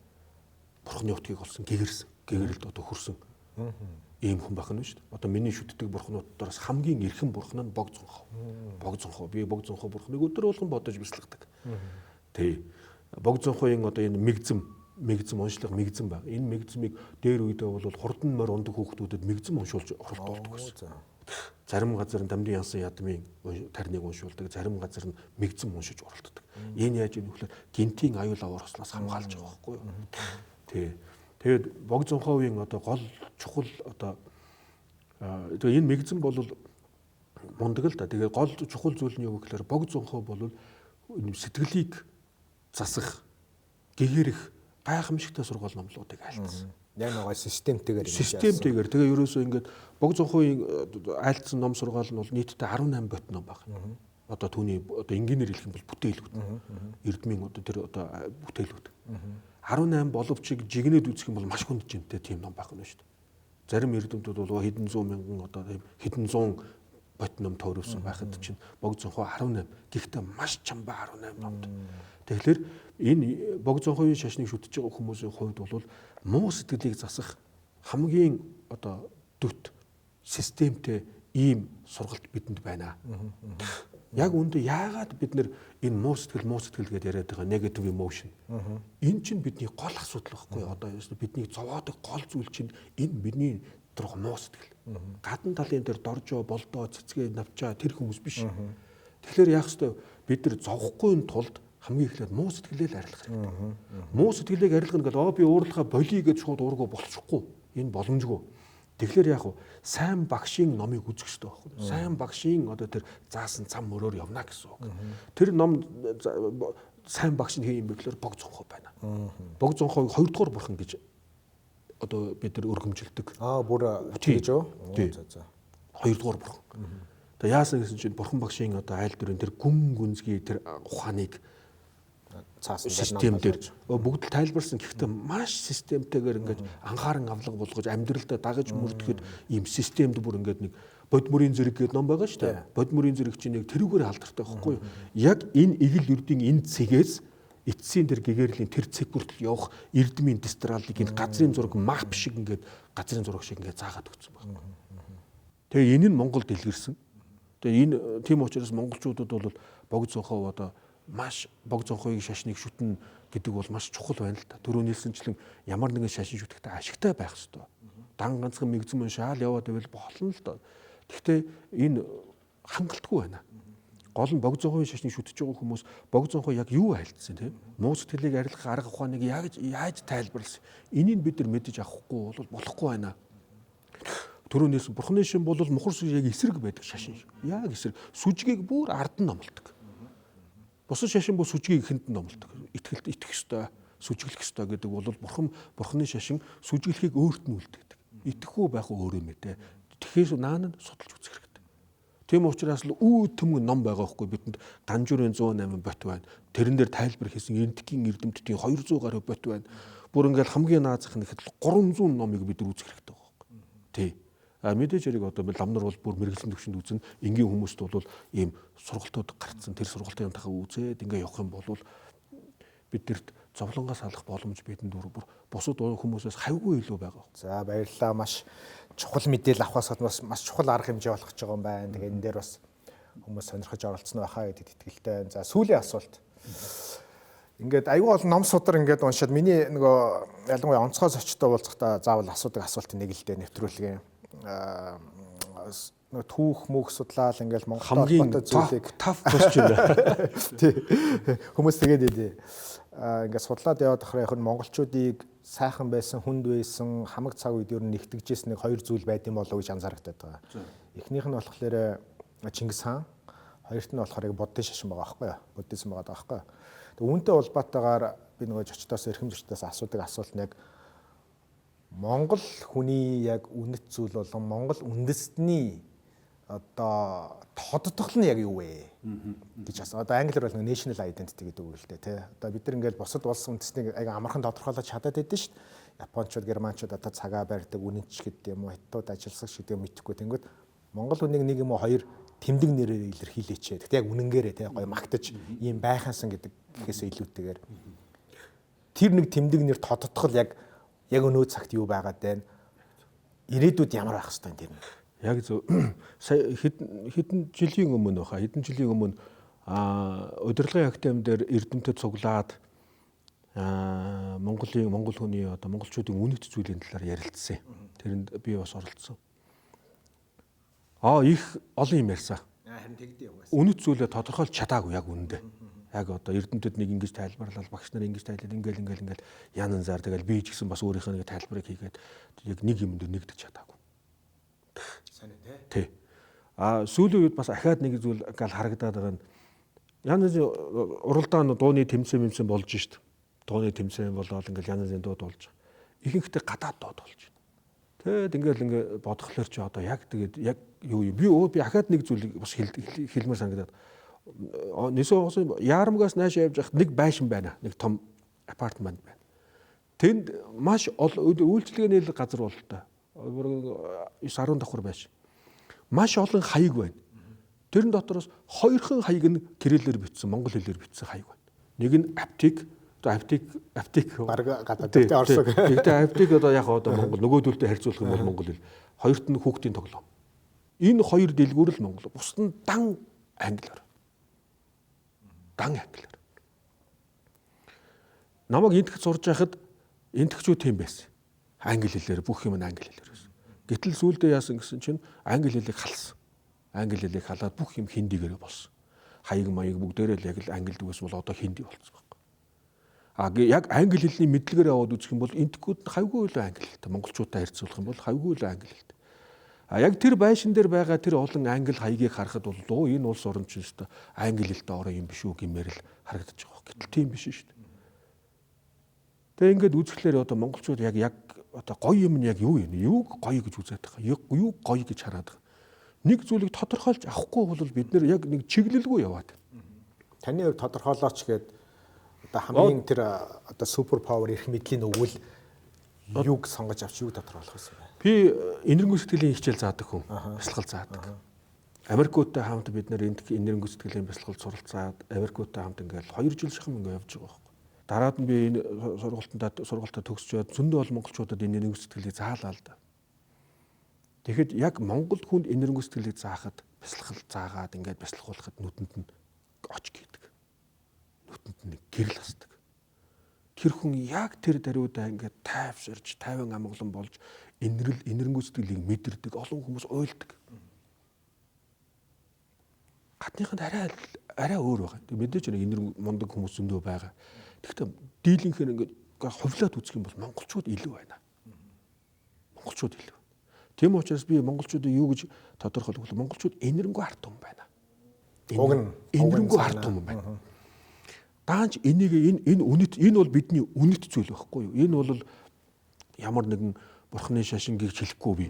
бурхны утгийг олсон гэгэрэлд одоо хүрсэн. Ийм хүн байх нь шүү дээ. Одоо миний шүтдэг бурхнуудаас хамгийн эрхэм бурхан нь бог зонхоо. Бог зонхоо. Би бог зонхоо бурхныг өдөр болгон бодож бясалгадаг. Тий. Бог зонхоогийн одоо энэ мэгзэм уншлага мэгзэм баг. Энэ мэгзмийг дээр үедээ бол хурдан морь ундаг хүүхдүүдэд мэгзэм уншуулж оролдуулдаг байсан. Зарим газар нь дамдын янсан ядмын тарныг уншуулдаг, зарим газар нь мэгзэм уншиж оролддог. Энэ яаж юм гэвэл гинтийн аюул аваар хослоос хамгаалж байгаа байхгүй юу? Тий. Тэгээд бог зонхоогийн одоо гол чухал одоо энэ мэгзэм бол мундаг л да. Тэгээд гол чухал зүйл нь юу гэхээр бог зонхоо бол сэтгэлийг засах, гэгэрэх гайхамшигтай сургууль номлуудыг айлтсан.
Яг нэг системтэйгээр
системтэйгээр тэгээ ерөөсөө ингээд бог зонхоогийн айлтсан ном сургаал нь бол нийтдээ 18 бот ном баг. Одоо түүний одоо энгийнээр хэлэх юм бол бүтээлүүд. Эрдмийн одоо тэр одоо бүтээлүүд. 18 боловч жигнэд үзэх юм бол маш хүнд жинтэй тийм ном байх нь шүү дээ. Зарим эрдэмтдүүд бол хэдэн зуун мянган одоо хэдэн зуун бот ном тойрвсон байхад чинь бог зонхоо 18. Гэхдээ маш чамбаа 18 номд. Тэгэхээр энэ бог зонхоогийн шашныг шүтэж байгаа хүмүүсийн хувьд бол муу сэтгэлийг засах хамгийн одоо дөт системтэй ийм сургалт бидэнд байна. Яг үүндээ яагаад бид нэр энэ муу сэтгэл гэдээ яриад байгаа negative emotion. Энэ чинь бидний гол асуудал байхгүй юу? Одоо бидний зовоодог гол зүйл чинь энэ бидний доторх муу сэтгэл. Гадна талын дээр доржоо, болдоо, цэцгээ навчаа тэр хүмүүс биш. Тэгэхээр яах ёстой бид нар зовхгүй тулд хамгийн эхлээд муу сэтгэлээ л арилгах хэрэгтэй. Муу сэтгэлийг арилгах гэдэг би уурлахаа болиё гэж шууд уургүй болчихгүй. Энэ боломжгүй. Тэгэхээр яах вэ? Сайн багшийн номыг үзэх хэрэгтэй байхгүй. Сайн багшийн одоо тэр заасан цам мөрөөр явна гэсэн үг. Тэр ном сайн багш нь хин юм бэ гэхээр бог зонхоо байна. Бог зонхоог 2 дугаар бурхан гэж одоо бид нар өргөмжилдэг.
Бүр тэгж үү?
За. 2 дугаар бурхан. Тэгээ яасан гэсэн чинь бурхан багшийн одоо айл дөрөв тэр гүнзгий тэр ухааныг цаасан систем дээр бүгд л тайлбарсан. Гэхдээ маш системтэйгээр ингээд анхааран авлага болгож амьдралдаа дагаж мөрдөхэд ийм системд бүр ингээд нэг бодмөрийн зэрэг гэдэг ном байгаа шүү дээ. Бодмөрийн зэрэг чинь нэг тэрүүгээр халдвартай байхгүй юу? Яг энэ эгэл үрдийн энэ цэгээс эцсийн тэр гэгэрлийн тэр цэг хүртэл явах эрдмийн дистралыг энэ газрын зураг мап шиг ингээд газрын зураг шиг ингээд заагаад өгсөн байна. Тэгээ энэ нь Монгол дэлгэрсэн. Тэгээ энэ тийм учраас монголчуудад бол бог зонхоо одоо маш бог зонхоогийн шашныг шүтнэ гэдэг бол маш чухал байна л да. Түрүү нэлсэнчлэн ямар нэгэн шашин шүтгэхдээ ашигтай байх ёстой. Дан ганцхан мэгзэм шаал яваад байвал болно л доо. Гэхдээ энэ хангалтгүй байна. Гол нь бог зонхоогийн шашныг шүтэж байгаа хүмүүс бог зонхоо яг юу айлтсан тийм муу сэтгэлийг арилгах арга ухааныг яаж тайлбарласан. Энийг бид нар мэдэж авахгүй бол болохгүй байна. Түрүүнээс бурхны шин бол мухар сүжиг яг эсрэг байдаг шашин. Яг эсрэг. Сүжгийг бүр ард нь номлодог. Бусад шашин бол сүжгийг ихэнд нь номлодог. Итгэлд итгэх ёстой, сүжиглэх ёстой гэдэг бол бурхны шашин сүжиглэхийг өөрт нь үлдээдэг. Итгэхгүй байх өөрөө мэдээ. Тэгэхээр наан нь судалж үзэх хэрэгтэй. Тийм учраас л төмөн ном байгаа хгүй бидэнд Ганжуурын 108 бот байна. Тэрэн дээр тайлбар хийсэн Энтгийн эрдэмтдийн 200 гаруй бот байна. Бүр ингээл хамгийн наазах нь ихэд 300 номыг бид нар үзэх хэрэгтэй байгаа хгүй. Тий. Мэдээж хэрэг одоо ламнар бол бүр мэрэгжлийн төвшөнд үзэн энгийн хүмүүст бол ийм сургалтууд гарцсан тэр сургалтын тахаа үзээд ингээ явах юм бол бидэрт зовлонгоос алах боломж бидэнд бүр бусад хүмүүсээс хавьгүй илүү байгаа.
За баярлалаа. Маш чухал мэдээлэл авахаас бас маш чухал арга хэмжээ болох гэж байгаа юм байна. Тэгээ энэ дээр бас хүмүүс сонирхож оролцсон байхаа гэдэгт итгэлтэй. За сүүлийн асуулт. Ингээд аюул олон ном судар ингээд уншаад миний нөгөө ялангуяа онцгой зочтой уулзахдаа заавал асуудаг асуулт нэг л дээ нэвтрүүлгийн нөгөө түүх мөх судлаал ингээд Монгол холбоотой зүйлийг
tough question.
тий. Хүмүүс тэгээд идэв. Ингээд судлаад яваад ахраа яг нь монголчуудыг сайхан байсан, хүнд байсан, хамаг цаг үед ер нь нэгтгэжсэн нэг хоёр зүйл байд юм болов уу гэж анзаарагдаад байгаа. Эхнийх нь болохоор Чингис хаан, хоёрт нь болохоор буддын шашин байгаа байхгүй юу? Буддизм байгаа байхгүй юу? Тэг үүнтэй улбаатайгаар би нөгөө зочдоос эрхэм зочдоос асуудаг асуулт нь яг Монгол хүний яг үнэт зүйл болон Монгол үндэстний одоо тодтогл нь яг юу вэ гэж асуу. Одоо англиар бол national identity гэдэг үг л дээ тий. Одоо бид нар ингээл бусад улс үндэстнийг аяга амархан тодорхойлож чадаад байдсан шүү дээ. Японочууд, германчууд одоо цагаа барьдаг, үнэнч гэдэг юм уу, хятадууд ажилсагч гэдэг юм мэдхгүй. Тэнгүүд Монгол хүнийг нэг юм уу хоёр тэмдэг нэрээр илэрхийлээч. Тэгтээ яг үнэнгээрээ тий гоё магтаж ийм байхансан гэдэг гэхээс илүүтэйгээр тэр нэг тэмдэг нэр тодтогл яг өнөө цагт юу байгаад байна? Ирээдүйд ямар байх хэвээр тэр нь.
Яг зөв. Сая хэдэн жилийн өмнө баха. Хэдэн жилийн өмнө удирдлагын актем дээр эрдэмтэд цуглаад монгол хүний одоо монголчуудын үнэт зүйлийн талаар ярилцсан. Тэрэнд би бас оролцсон. Их олон юм ярьсан.
Харин тэгдэ яваас.
Үнэт зүйлээ тодорхойлж чадаагүй яг үнэндээ. Яг одоо эрдэмтэд нэг ингэж тайлбарлал, багш нар ингэж тайлбар ингээл янан зар тэгэл би ч гэсэн бас өөрийнхөө нэг тайлбарыг хийгээд яг нэг юм дээр нэгдэж чадаагүй.
Сайн тий.
Сүүлийн үед бас ахаад нэг зүйл гал харагдаад байгаа нь янз уралдаан дууны тэмцээн болж шít. Дууны тэмцээн болоод ингээл янз бүрийн дууд болж байгаа. Ихэнхдээ гадаад дууд болж байна. Тэгэд ингээл бодглохлоор чи одоо яг тэгээд яг юу би ахаад нэг зүйлийг бас хэлмээр санагдаад нисoo яарамгаас нааш явж хахад нэг байшин байна. Нэг том апартмент байна. Тэнд маш үйлчлэгээний газар бол та 9-10 давхар байшин. Маш олон хаяг байна. Тэрэн дотроос хоёрхан хаяг нь кириллээр бичсэн, монгол хэлээр бичсэн хаяг байна. Нэг нь аптек
бараг гадаадтай орсог.
Тэгтээ аптек одоо яг одоо монгол нөгөөдөлтэй харьцуулах юм бол монгол хэл. Хоёрт нь хүүхдийн тоглоом. Энэ хоёр дэлгүүр л монгол. Бусд нь дан англиар. Намайг энтгэж сурж байхад энтгчүүд тийм байсан. Англи хэлээр бүх юм англи хэлээр байсан. Гэтэл сүүлдээ яасан гэсэн чинь англи хэлийг халсан. Англи хэлийг халаад бүх юм хиндигээр болсон. Хаяг маяг бүгдээрээ л яг л англид үгээс бол одоо хинди болсон байхгүй. Яг англи хэлний мэдлэгээр аваад үзэх юм бол энтгүүд нь хавьгүй л англи хэлтэй. Монголчуудтай харьцуулах юм бол хавьгүй л англи хэлтэй. Яг тэр байшин дээр байгаа тэр олон англи хаягийг харахад бол энэ улс орн ч өстой англи хэлтэй ороо юм биш үү гэмээр л харагдаж байгаа. Гэтэл тийм биш шүү дээ. Тэгээ ингээд үзэхлээр одоо монголчууд яг одоо гоё юм нь яг юу юм? Юуг гоё гэж үзээд байгаа. Юу гоё гэж хараад байгаа. Нэг зүйлийг тодорхойлж авахгүй бол бид нэр яг нэг чиглэлгүй яваад.
Таны хувьд тодорхойлооч гээд одоо хамгийн тэр одоо супер павер эрх мэдлийн өгвөл юуг сонгож авч юуг тодорхойлох гэсэн бэ?
Би энэргүү сэтгэлийн хичээл заадаг хүн. Бясалгал заадаг. Америкуудтай хамт бид нэр энэргүү сэтгэлийн бясалгалд суралцаад Америкуудтай хамт ингээл 2 жил шахам ингээ явж байгаа байхгүй. Дараад нь би энэ сургалтаа төгсчөөд зөндөө бол монголчуудад энэ энэргүү сэтгэлийг заалаа л да. Тэгэхэд яг монгол хүнд энэргүү сэтгэлийг заахад бясалгал заагаад ингээд бясалгуулахад нүдэнд нь оч гийдэг. Нүдэнд нь гэрэл хасдаг. Тэр хүн яг тэр даруйдаа ингээд тайвширч, тайван амгалан болж энэргүү сэтгэлийг мэдэрдэг, олон хүмүүс уйлдаг. Гадныханд арай өөр байгаа. Тэг мэдээж нэг энэргүү мундаг хүмүүс зөндөө байгаа. Тэгэхдээ дийлэнхээр ингээд хувлаад үзэх юм бол монголчууд илүү байна. Монголчууд илүү. Тийм учраас би монголчуудыг юу гэж тодорхойлох вэ? Монголчууд энэргүү ард түмэн байна. Энэргүү ард түмэн байна. Даанч энэ бол бидний үнэт зүйл байхгүй юу? Энэ бол ямар нэгэн бурхны шашингийг хэлэхгүй би.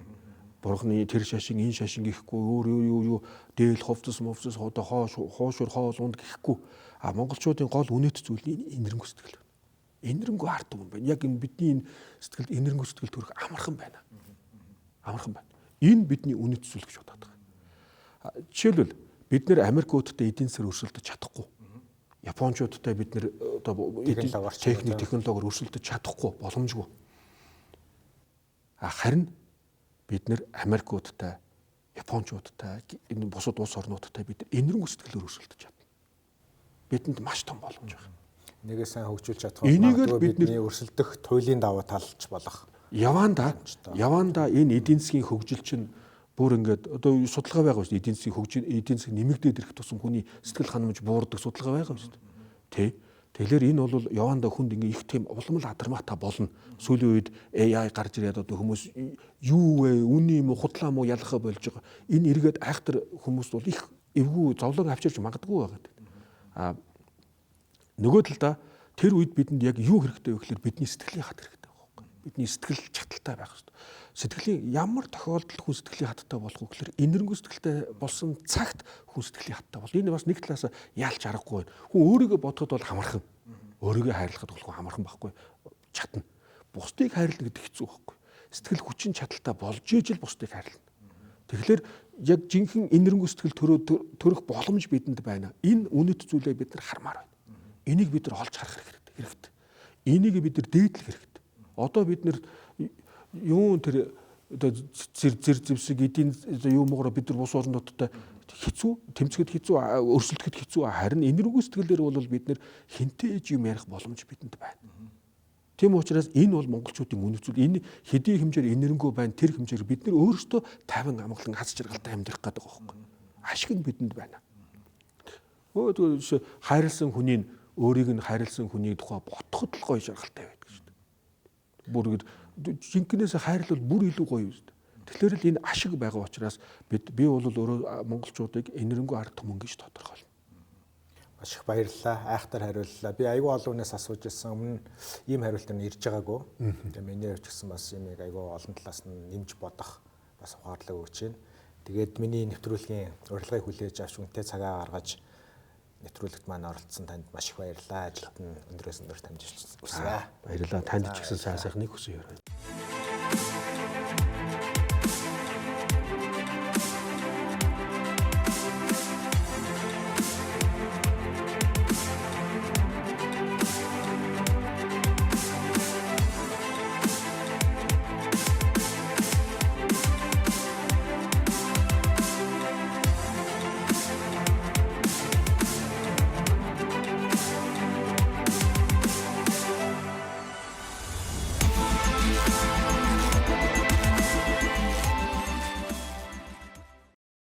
Бурхны тэр шашин энэ шашин гэхгүй өөр дээл ховцос одоо хоошур хоол унд гэхгүй. Монголчуудын гол үнэт зүйл энэргүү сэтгэл. Энэргүү ард түмэн байна. Яг энэ бидний энэ сэтгэлд энэргүү сэтгэл төрөх амархан байна. Амархан байна. Энэ бидний үнэт зүйл гэж бодоод байгаа. Жишээлбэл бид нэр Америкуудтай эдийн засаг өрсөлдөж чадахгүй. Японочдод бид нэр одоо технологиор өрсөлдөж чадахгүй боломжгүй. Харин бид нэр Америкуудтай Япончуудтай энэ бусад улс орнуудтай бид энэрхүү сэтгэлээр өрсөлдөж чадна. Бидэнд маш том боломж байна.
Нэгээ сайн хөгжүүлж чадах бол бидний өрсөлдөх туйлын давуу талч болох.
Яванда энэ эдийн засгийн хөгжил чинь бүр ингээд одоо судалгаа байгаа шүү дээ. Эдийн засаг нэмэгдээд ирэх тусам хүний сэтгэл ханамж буурдаг судалгаа байгаа шүү дээ. Тэ. Тэгэхээр энэ бол яванда хүнд ингээ их тийм уламл адармаатай болно. Сүүлийн үед AI гарч ирээд одоо хүмүүс юу вэ? Үний юм уу, худлаа мó ялахаа болж байгаа. Энэ эргээд айхтар хүмүүс бол их эвгүй зовлон авчирч магадгүй байгаа. Нөгөө талдаа тэр үед бидэнд яг юу хэрэгтэй вэ гэхээр бидний сэтгэлийн хат хэрэгтэй байгаа байхгүй. Бидний сэтгэл чаталтай байх хэрэгтэй. Сэтгэлийн ямар тохиолдолд хүн сэтгэлийн хаттай болох вэ гэхээр энэрхүү сэтгэлтэй болсон цагт хүн сэтгэлийн хаттай бол. Энэ бас нэг талаас яалч аргагүй байна. Хүн өөрийгөө бодоход бол хамархан. Өөрийгөө хайрлахад бол хамархан байхгүй. Чатна. Бусдыг хайрлах гэдэг хэцүү байхгүй. Сэтгэл хүчин чадалтай болж ижил бусдыг хайрлана. Тэгэхээр яг жинхэнэ энэрхүү сэтгэл төрөх боломж бидэнд байна. Энэ үнэт зүйлээ бид нар хармаар байна. Энийг бид нар олж харах хэрэгтэй. Энийг бид нар дээдлэх хэрэгтэй. Одоо бид нар юу тэр зэр зэвсэг эдийн юумгаар бид нар бус орнуудтай хэцүү, тэмцэхэд хэцүү, өрсөлдөхэд хэцүү. Харин энэрхүү сэтгэлээр бол бид нар хинтээ юм ярих боломж бидэнд байна. Тийм учраас энэ бол монголчуудын үнэт зүйл. Энэ хэдийн хэмжээр энэрхүү байна. Тэр хэмжээр бид нар өөрсдөө 50 амгалан хас жаргалтай амьдрах гэдэг байгаа байхгүй. Ашиг нь бидэнд байна. Хайрлсан хүний өөрийг нь хайрлсан хүний тухай ботход л гоё жаргалтай байдаг шүү дээ. Бүр жинкнээс хайрлал бүр илүү гоё шүү дээ. Тэгэхээр л энэ ашиг байгаа учраас би бол өөрөө монголчуудыг энэрхүү ард түмэн гэж тодорхойлно.
Маш их баярлалаа. Айхтар хариуллаа. Би аюул олонноос асууж ирсэн өмнө ийм хариулт нь ирж байгаагүй. Тэгээ миний хувьд ч гэсэн бас юмыг аюул олон талаас нь нэмж бодох бас ухаарлаг өгч байна. Тэгээд миний нэвтрүүлгийн урилгыг хүлээж авч үнэтэй цагаа гаргаж нэвтрүүлэгт маань оролцсон танд маш их баярлалаа. Ажилд нь өндрөөс өндөр таньж хүсье.
Баярлалаа. Танд ч гэсэн сайн сайхныг хүсье.